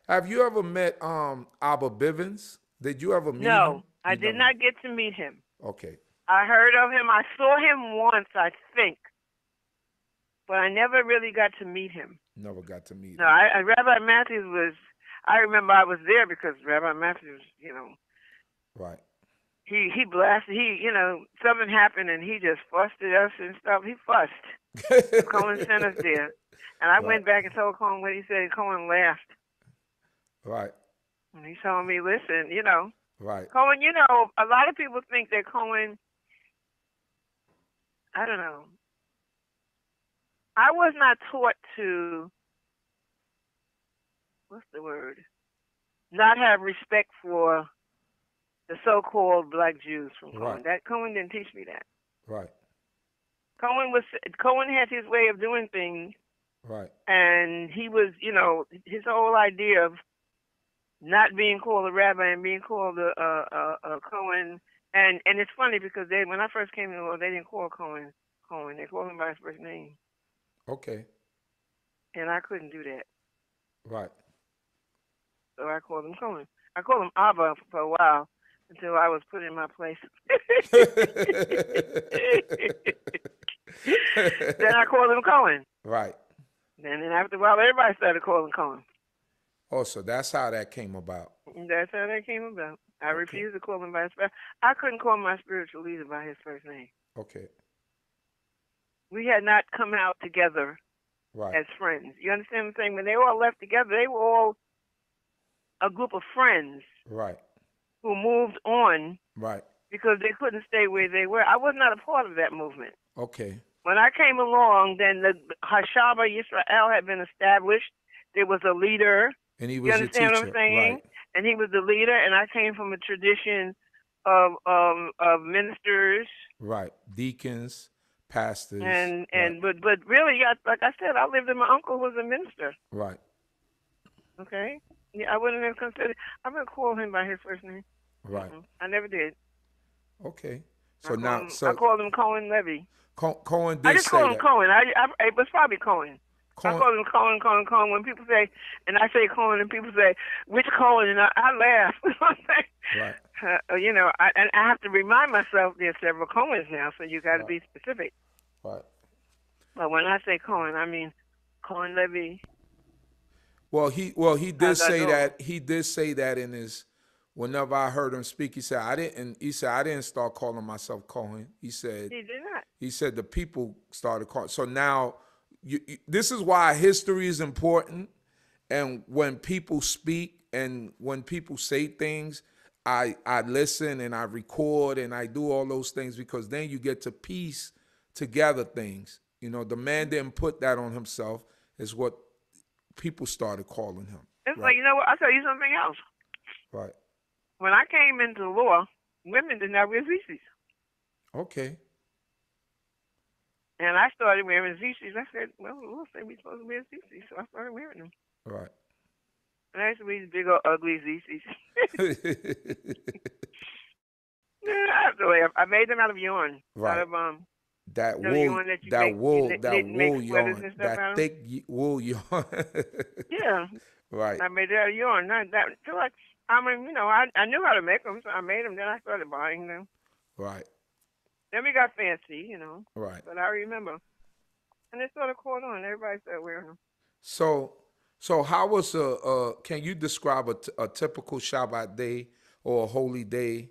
have you ever met Abba Bivens? Did you ever meet No, him? I You did never. not get to meet him. Okay. I heard of him. I saw him once, I think, but I never really got to meet him. Never got to meet No, him. Rabbi Matthews was. I remember I was there because Rabbi Matthews, you know, Right. he blasted. Something happened and he just fussed at us and stuff. He fussed. So Cohen sent us there, and I Right. went back and told Cohen what he said. And Cohen laughed, Right. and he told me, "Listen, you know, Right. Cohen. You know, a lot of people think that Cohen. I don't know. I was not taught to. What's the word? Not have respect for the so-called black Jews from Cohen. Right. That Cohen didn't teach me that. Right. Cohen had his way of doing things, Right. and he was, you know, his whole idea of not being called a rabbi and being called a Cohen. And it's funny because when I first came to the Lord, they didn't call Cohen Cohen. They called him by his first name, Okay. and I couldn't do that, Right. so I called him Cohen. I called him Abba for a while until I was put in my place. Then I called him Cohen. Right. And then after a while, everybody started calling Cohen. Oh, so that's how that came about. And that's how that came about. I Okay. refused to call him by his first. I couldn't call my spiritual leader by his first name. Okay. We had not come out together Right. as friends. You understand what I'm saying? When they all left together, they were all a group of friends Right. who moved on Right. because they couldn't stay where they were. I was not a part of that movement. Okay. When I came along, then the Hashaba Yisrael had been established. There was a leader. And he You was your understand what I'm teacher. saying? Right. And he was the leader, and I came from a tradition of ministers. Right. Deacons, pastors. And right. but really, like I said, I lived with my uncle who was a minister. Right. Okay, yeah, I wouldn't have considered. I wouldn't call him by his first name. Right. I never did. Okay. So now, I called him Cohen Levy. Cohen I did just say called him that. Cohen. It was probably Cohen. I Cohen, call him Cohen. When people say, and I say Cohen, and people say, which Cohen? And I laugh. right. You know, I have to remind myself there's several Cohens now, so you got to Right. be specific. Right. But when I say Cohen, I mean Cohen Levy. Well, he did say Hazador. that. He did say that in his. Whenever I heard him speak, he said I didn't. He said I didn't start calling myself Cohen. He said He did not. He said the people started calling. So now, this is why history is important. And when people speak and when people say things, I listen and I record and I do all those things because then you get to piece together things. You know, the man didn't put that on himself. Is what people started calling him. It's right? like, you know what? I'll tell you something else. Right. When I came into law, women did not wear zizis. Okay. And I started wearing zizis. I said, well, the law said we're supposed to wear zizis, so I started wearing them. Right. And I used to wear these big old ugly zizis. I have to laugh. I made them out of yarn. Right. Out of that you know, wool, yarn that you that make, wool, you that make wool sweaters yarn, and stuff out that of. thick wool yarn. Yeah. Right. I made it out of yarn. I mean, you know, I knew how to make them, so I made them. Then I started buying them. Right. Then we got fancy, you know. Right. But I remember. And it sort of caught on. Everybody started wearing them. So how was can you describe a typical Shabbat day or a holy day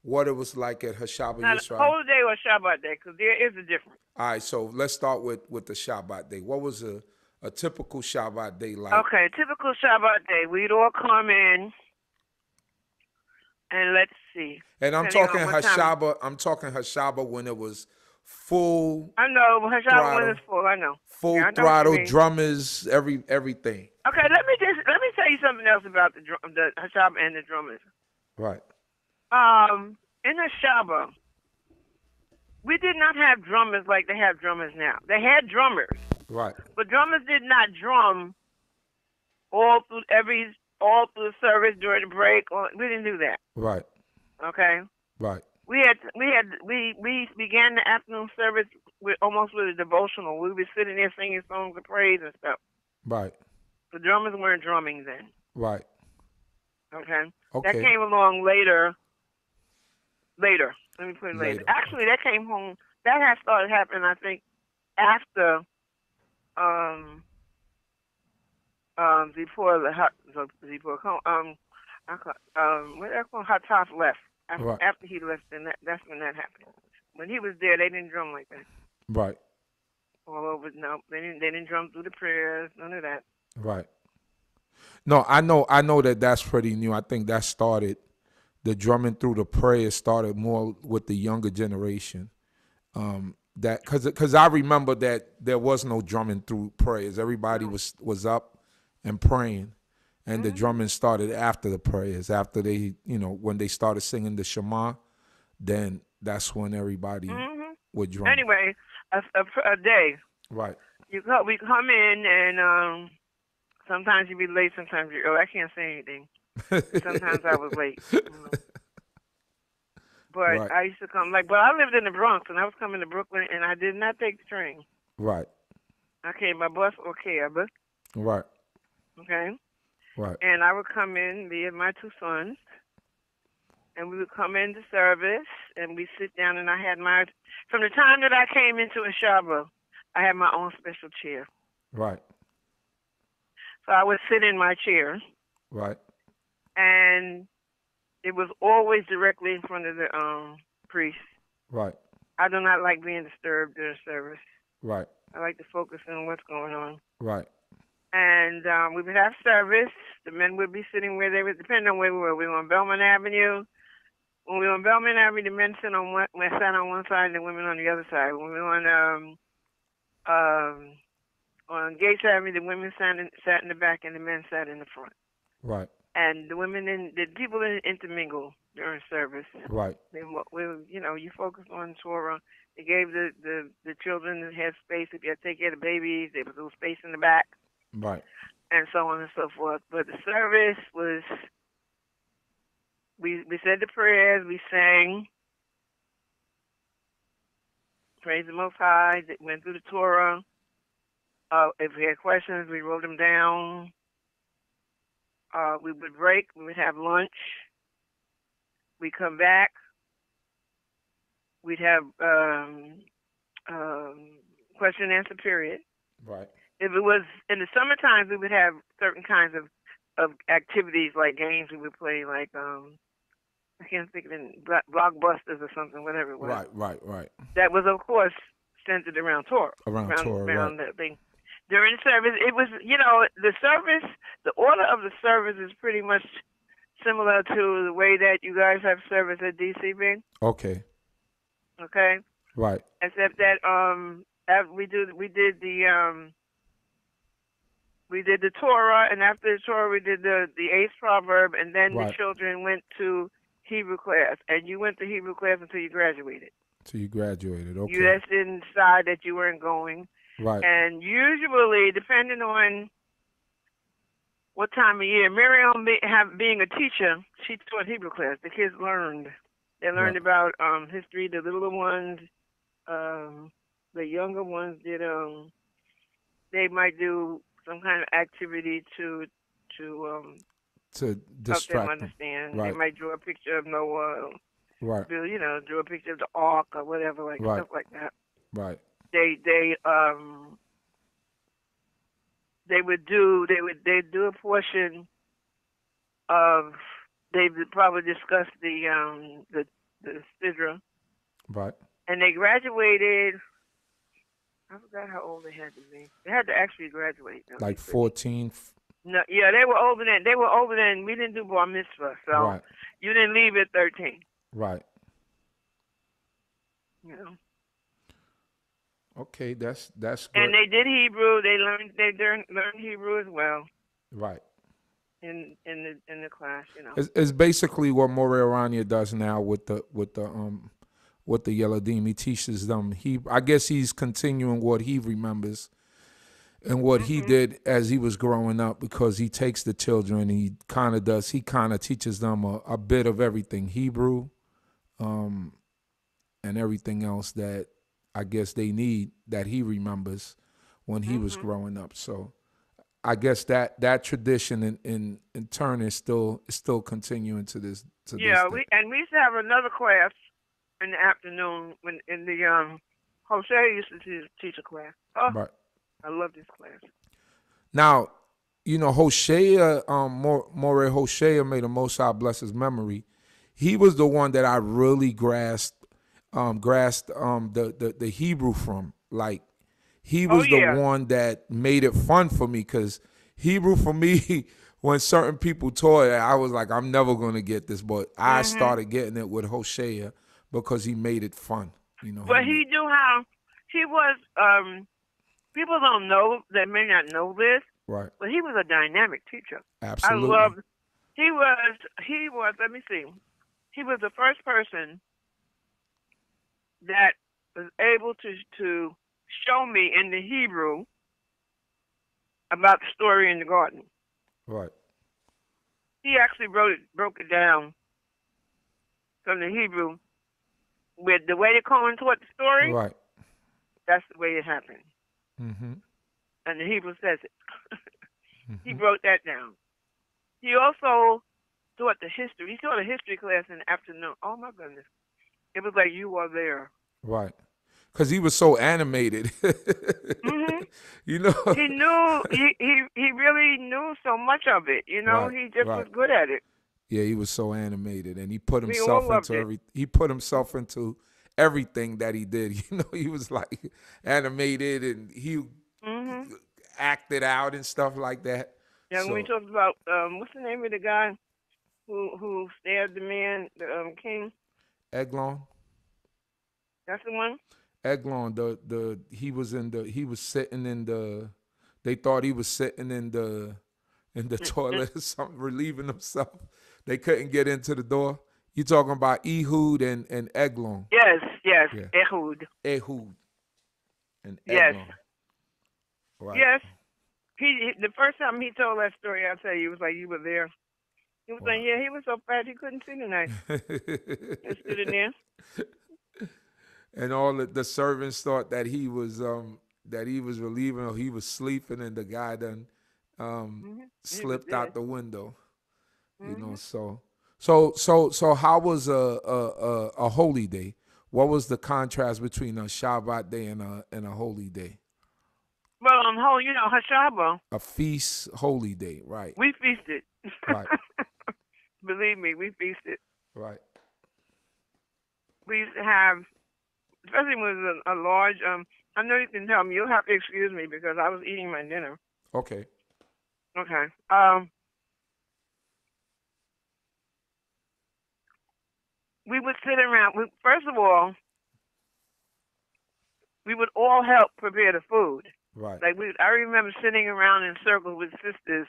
what it was like at Hashabah Now, Yisrael? Holy Day or Shabbat Day, because there is a difference. All right, so let's start with the Shabbat day. What was a typical Shabbat day like? Okay, typical Shabbat Day. We'd all come in, and let's see. And I'm Depending talking on what time. Hashabah. I'm talking Hashabah when it was full I know, Shabbat throttle, when it's full. I know. full Yeah, I know what you throttle, mean. drummers, everything. Okay, let me tell you something else about the Shabbat and the drummers. Right, In the Shabbat, we did not have drummers like they have drummers now. They had drummers, right, but drummers did not drum all through the service during the break. We didn't do that. right, Okay. right, We began the afternoon service almost with a devotional. We were sitting there singing songs of praise and stuff. right, The drummers weren't drumming then. right. Okay. Okay. That came along later. Let me put it later. Later. Actually, that came home. That had started happening, I think, after before Hataf left. Right. After he left, then that's when that happened. When he was there, they didn't drum like that. Right, All over. No, they didn't drum through the prayers. None of that. right. No, I know that's pretty new. I think that started, the drumming through the prayer started more with the younger generation. That because I remember that there was no drumming through prayers. Everybody was up and praying, and the drumming started after the prayers. After they, when they started singing the Shema, then that's when everybody would drum. Anyway, a day. Right. We come in and sometimes you be late, sometimes you. I can't say anything. Sometimes I was late. But Right. I used to come but I lived in the Bronx and I was coming to Brooklyn and I did not take the train. Right. I came by bus or cab. Right. Okay. Right. And I would come in, me and my two sons, and we would come into service and we sit down and I had from the time that I came into a Shabbat, I had my own special chair. Right. So I would sit in my chair. Right. And it was always directly in front of the priest. Right. I do not like being disturbed during service. Right. I like to focus on what's going on. Right. And we would have service. The men would be sitting where they were, depending on where we were. We were on Belmont Avenue. When we were on Belmont Avenue, the men sat on one side and the women on the other side. When we were on Gates Avenue, the women sat in the back and the men sat in the front. Right. And the people didn't intermingle during service. Right. You focus on Torah. They gave the children that had space. If you had to take care of the babies, there was a little space in the back. Right. And so on and so forth. But the service was, we said the prayers, we sang, praise the Most High, went through the Torah. If we had questions, we wrote them down. We would break. We would have lunch. We'd come back. We'd have question and answer period. Right. If it was in the summertime, we would have certain kinds of activities like games we would play, like I can't think of it, blockbusters or something, whatever it was. Right. That was, of course, centered around Torah. Around Torah, right. That thing. During the service, it was, the service, the order of the service is pretty much similar to the way that you guys have service at d.c.b. Okay. Okay? Right. Except that we did the Torah, and after the Torah we did the eighth proverb, and then the children went to Hebrew class. And you went to Hebrew class until you graduated. Okay. You just didn't decide that you weren't going. Right. And usually, depending on what time of year, Miriam being a teacher, she taught Hebrew class. The kids learned. They learned about history. The littler ones, the younger ones did. They might do some kind of activity to distract help them understand. Right. They might draw a picture of Noah. Right. Draw a picture of the ark or whatever, stuff like that. Right. They'd do a portion of, they would probably discuss the the Sidra, Right. and they graduated. I forgot how old they had to be. They had to actually graduate. No, Like 14. no, yeah, they were older than. They were older than. We didn't do bar mitzvah, so Right. you didn't leave at 13. Right. You know. Okay, that's And good. they did Hebrew. Learned Hebrew as well Right. in the class. You know. It's basically what Moreh Aranya does now with the Yeladim. He teaches them. I guess he's continuing what he remembers and what he Mhm. did as he was growing up, because he takes the children and he kind of teaches them a bit of everything, Hebrew, and everything else that I guess they need, that he remembers when he was Mhm. growing up. So I guess that tradition in turn is still continuing to this Yeah, day. we used to have another class in the afternoon when in the Jose used to teach a class. Oh, Right. I love this class. Now, Hoshea, Moreh Hoshea, may the Most High bless his memory. He was the one that I really grasped the Hebrew from. Like, he Oh was the yeah. one that made it fun for me, because Hebrew for me, when certain people taught it, I was like, I'm never gonna get this, but I Mhm. started getting it with Hoshea because he made it fun. He But made he knew how. He was. People don't know. They may not know this, right, but he was a dynamic teacher. I absolutely, loved. He was. He was. Let me see. He was the first person that was able to show me in the Hebrew about the story in the garden. right, He actually broke it down from the Hebrew with the way the Cohen taught the story. right, That's the way it happened, mm-hmm, and the Hebrew says it. He mm-hmm, broke that down. He also taught the history. He taught a history class in the afternoon. Oh my goodness, it was like you were there. right, because he was so animated, Mhm. you know, He knew. He really knew so much of it. You know, right, he just right. was good at it. Yeah, he was so animated, and We all loved it. he put himself into everything that he did. He was like animated, and he Mhm. acted out and stuff like that. Yeah, when we So talked about what's the name of the guy who stabbed the man, the king. Eglon, That's the one. Eglon, he was sitting in the. They thought he was sitting in the toilet or something, relieving himself. They couldn't get into the door. You talking about Ehud and Eglon? Yes, yes, Yeah, Ehud. Ehud and Yes, Eglon. Right. yes. The first time he told that story, I tell you, it was like you were there. He was saying, Wow. yeah, he was so fat he couldn't see tonight. He stood in there. And all the servants thought that he was relieving, or he was sleeping, and the guy done He was slipped dead. out the window. Mhm. So how was a holy day? What was the contrast between a Shabbat day and a holy day? Well, on whole, Hashaba, A feast holy day, right? we feasted. Right. Believe me, we feasted. Right. We used to have, especially when it was a large. I know you can tell me. You'll have to excuse me because I was eating my dinner. Okay. Okay. We would sit around. First of all, we would all help prepare the food. Right. I remember sitting around in circles with sisters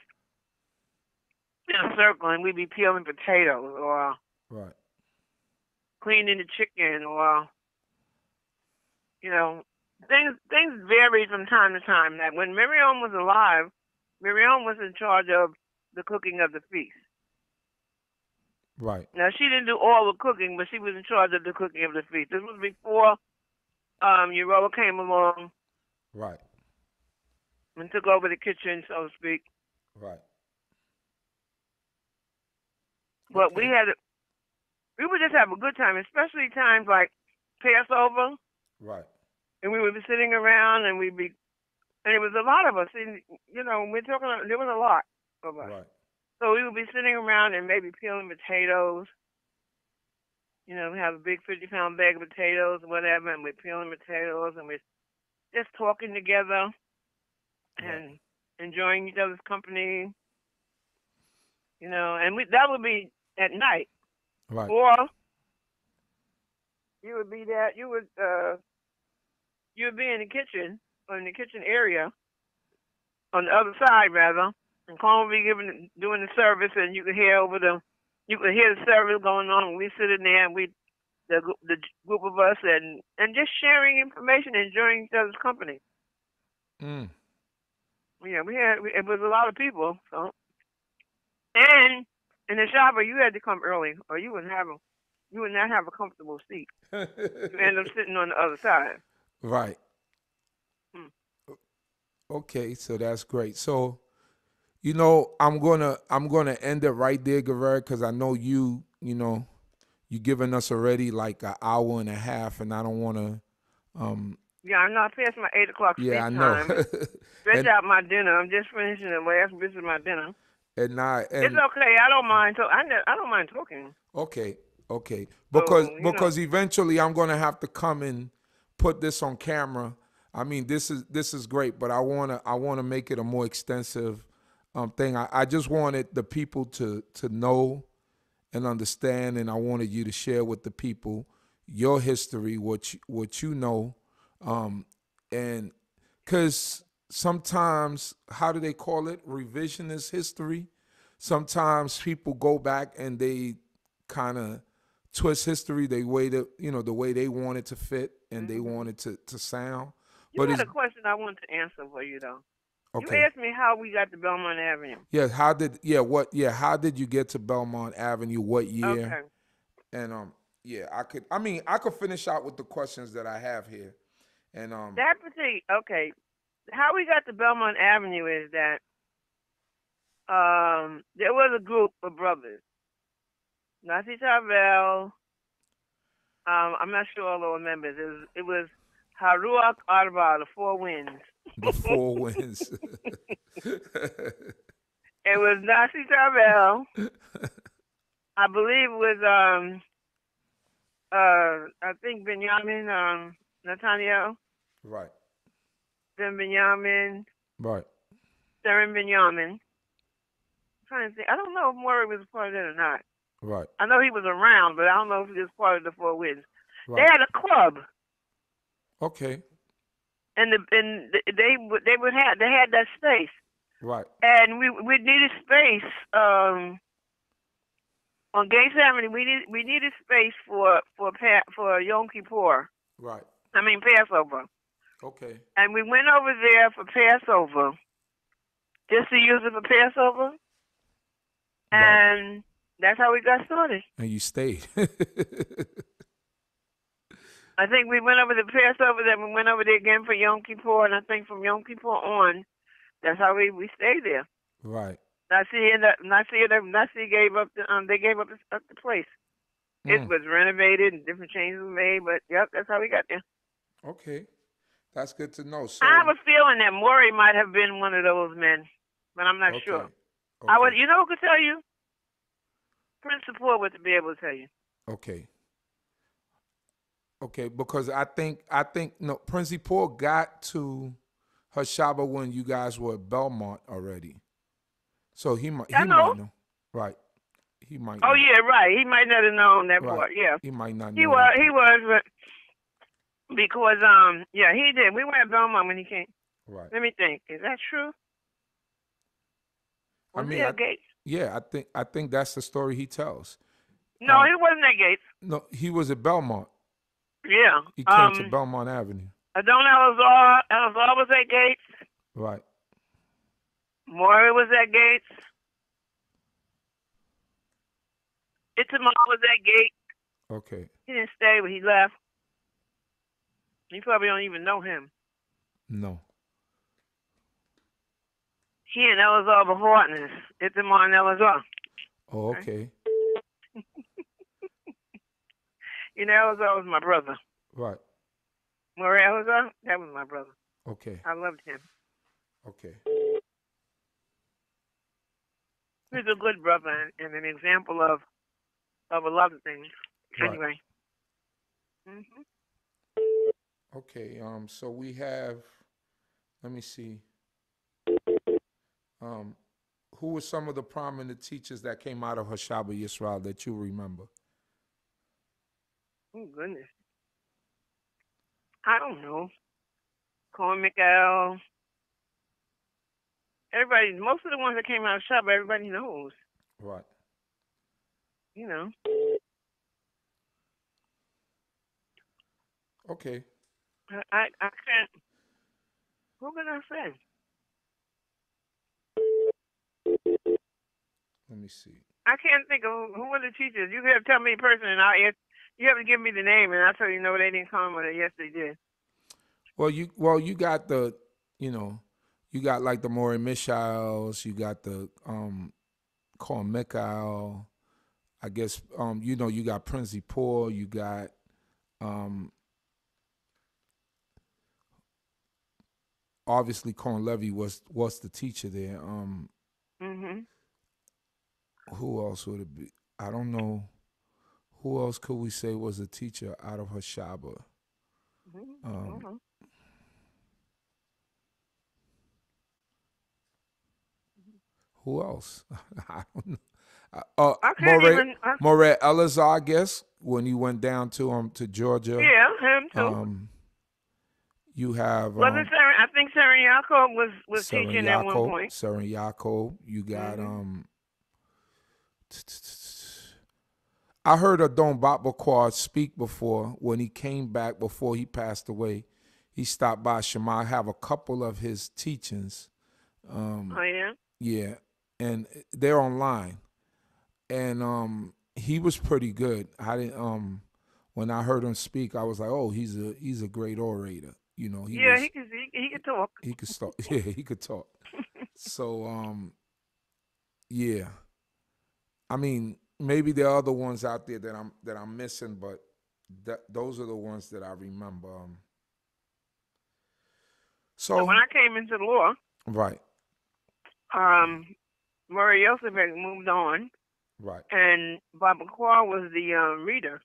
in a circle, and we'd be peeling potatoes or Right. cleaning the chicken, or you know, things varied from time to time. That when Miriam was alive, Miriam was in charge of the cooking of the feast. Right. Now she didn't do all the cooking, but she was in charge of the cooking of the feast. This was before Uriah came along Right. and took over the kitchen, so to speak. Right. But Okay. we would just have a good time, especially times like Passover, Right. and we would be sitting around, and and it was a lot of us. And, we're talking. There was a lot of us, Right. so we would be sitting around and maybe peeling potatoes, We have a big 50-pound bag of potatoes, whatever, and we're peeling potatoes, and we're just talking together and enjoying each other's company, and that would be at night. Right. Or you would be in the kitchen, or in the kitchen area, on the other side rather, and Carl would be doing the service, and you could hear the service going on, and we sit in there, and the group of us, and just sharing information, enjoying each other's company. Mm. Yeah, it was a lot of people, so. And in the Shabbat, you had to come early, or you would not have a comfortable seat. You end up sitting on the other side. Right. Okay, so that's great. So, I'm gonna end it right there, Gaveret, because I know you giving us already like an hour and a half, and I don't want to. Yeah, I'm not past my 8 o'clock sleep Yeah, I know. time. Stretch out my dinner. I'm just finishing the last bits of my dinner. And it's okay. I don't mind. I don't mind talking. Okay. Because So, eventually I'm gonna have to come and put this on camera. I mean, this is great, but I wanna make it a more extensive thing. I just wanted the people to know and understand, and I wanted you to share with the people your history, what you know, and because sometimes, how do they call it? Revisionist history. Sometimes people go back and they kind of twist history the way they want it to fit and they want it to sound. You had a question I wanted to answer for you though. Okay. You asked me how we got to Belmont Avenue. Yeah, how did you get to Belmont Avenue? What year? Okay. And I could finish out with the questions that I have here. And okay. How we got to Belmont Avenue is that there was a group of brothers. Nasi Tavel, I'm not sure all the members. It was Haruach Arba, the Four Winds. The Four Winds. It was Nasi Tavel. I believe it was I think Benjamin Nathaniel. Right. Then Benjamin. Right. Theron Benjamin. I'm trying to think. I don't know if Maury was part of that or not. Right. I know he was around, but I don't know if he was part of the Four Winds. Right. They had a club. Okay. And they had that space. Right. And we needed space on Gates Avenue. We needed space for Yom Kippur. Right. I mean Passover. Okay. And we went over there for Passover, just to use it for Passover. Right. And that's how we got started. And you stayed. I think we went over to Passover, then we went over there again for Yom Kippur, and I think from Yom Kippur on, that's how we stayed there. Right. Nasi gave up they gave up the place. It was renovated and different changes were made, but yep, that's how we got there. Okay. That's good to know. So I have a feeling that Maury might have been one of those men, but I'm not sure. Okay. Who could tell you? Prince Support would be able to tell you. Okay. Okay, because I think Prince Paul got to her Shabbat when you guys were at Belmont already. So he might know. Right. He might know. Yeah, right. He might not have known that part. Yeah. He might not know. He was, but because he did. We were at Belmont when he came. Right. Let me think. Is that true? Was he at Gates? Yeah, I think that's the story he tells. No, he wasn't at Gates. No, he was at Belmont. Yeah. He came to Belmont Avenue. Adon Elazar was at Gates. Right. Maury was at Gates. Itamar was at Gates. Okay. He didn't stay, but he left. You probably don't even know him. No. He and Elazar were partners. Itamar and Elazar. Oh, okay. Elazar was my brother. Right. Maury Elazar, that was my brother. Okay. I loved him. Okay. He's a good brother and an example of a lot of things. Right. Anyway. Mhm. Okay. So we have. Let me see. Um, who were some of the prominent teachers that came out of Hashaba Yisrael that you remember? Oh goodness. I don't know. Corn Miguel. Everybody. Most of the ones that came out of Shabbat, everybody knows. Right. You know. Okay. I can't. What can I say? Let me see. I can't think of who were the teachers. You have to tell me a person, and I'll ask. You have to give me the name, and I'll tell you no, they didn't come, or yes, they did. Well, you got the, you got like the Maury Michels, you got the Carl Mikhail, I guess you got Princey Paul, you got obviously Corn Levy was the teacher there. Mhm. Who else would it be? I don't know. Who else could we say was a teacher out of Hashaba? Mhm. Who else? I don't know. I can't even. Moret Elazar, I guess, when he went down to Georgia. Yeah, him too. You have Wasn't Sarah? I think Sarah Yaakov was teaching at one point. Seren Yaakov. You got Mhm. I heard Adon Bakbaquar speak before when he came back before he passed away. He stopped by Shema. I have a couple of his teachings. Oh yeah. Yeah, and they're online. And he was pretty good. I didn't when I heard him speak, I was like, oh, he's a great orator. He Yeah, was he could talk. he could start. Yeah, he could talk. So yeah. I mean, maybe there are other ones out there that I'm missing, but those are the ones that I remember. So when So I came into the law, right, Murray Yosef had moved on, right, and Baba Kwa was the reader.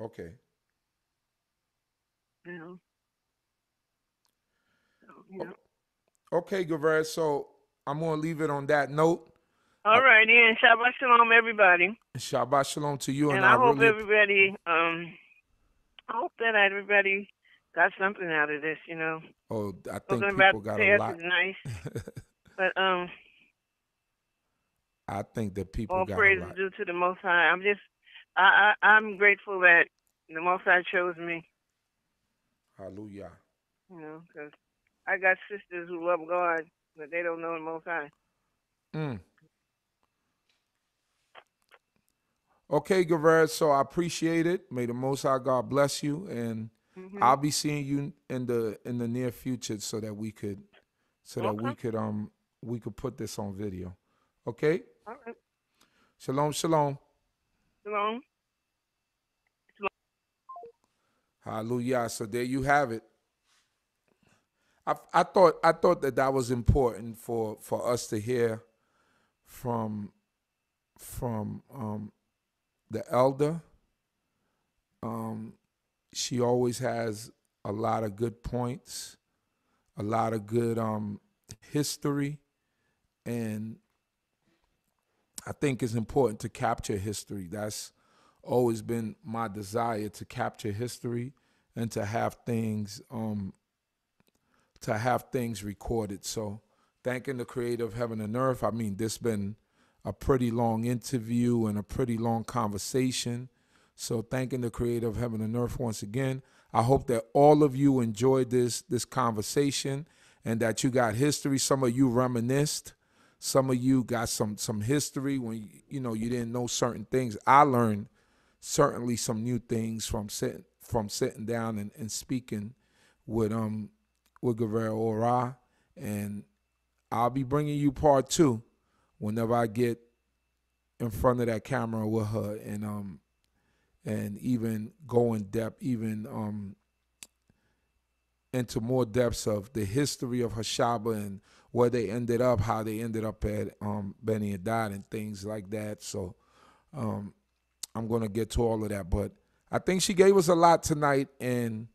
okay. You know. So, Okay, Gaveret. So I'm gonna leave it on that note. All righty, and Shabbat Shalom, everybody. Shabbat shalom to you, and And I I hope really everybody, I hope that everybody got something out of this. I think Talking about people the got a past lot. is nice, but I think that people all got a praise is lot. due to the Most High. I'm grateful that the Most High chose me. Hallelujah. Because I got sisters who love God, but they don't know the Most High. Mm. Okay, Gaveret. So I appreciate it. May the Most High God bless you, and Mhm. I'll be seeing you in the near future so that we could Okay. we could put this on video. Okay? All right. Shalom, shalom. Shalom. Hallelujah. So there you have it. I thought that was important for us to hear from the elder. She always has a lot of good points, a lot of good history, and I think it's important to capture history. That's always been my desire, to capture history and to have things recorded. So thanking the creator of heaven and earth. I mean, this been a pretty long interview and a pretty long conversation. So thanking the creator of heaven and earth once again. I hope that all of you enjoyed this conversation and that you got history. Some of you reminisced. Some of you got some history when you didn't know certain things. I learned certainly some new things from sitting down and speaking with Gaveret Orah, and I'll be bringing you part 2 whenever I get in front of that camera with her, and even go in depth, even into more depths of the history of Hashaba and where they ended up, how they ended up at Benny Hadad and things like that. So I'm gonna get to all of that, but I think she gave us a lot tonight, and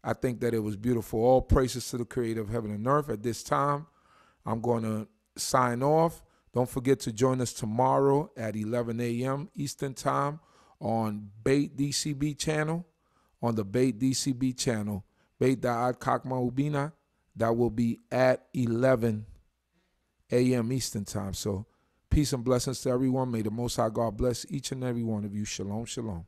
I think that it was beautiful. All praises to the creator of heaven and earth. At this time, I'm going to sign off. Don't forget to join us tomorrow at 11 a.m. Eastern Time on Bait d.c.b channel, on the Bait d.c.b channel, Bait Da'ad Kakma Ubina. That will be at 11 a.m. Eastern Time. So peace and blessings to everyone. May the Most High God bless each and every one of you. Shalom, shalom.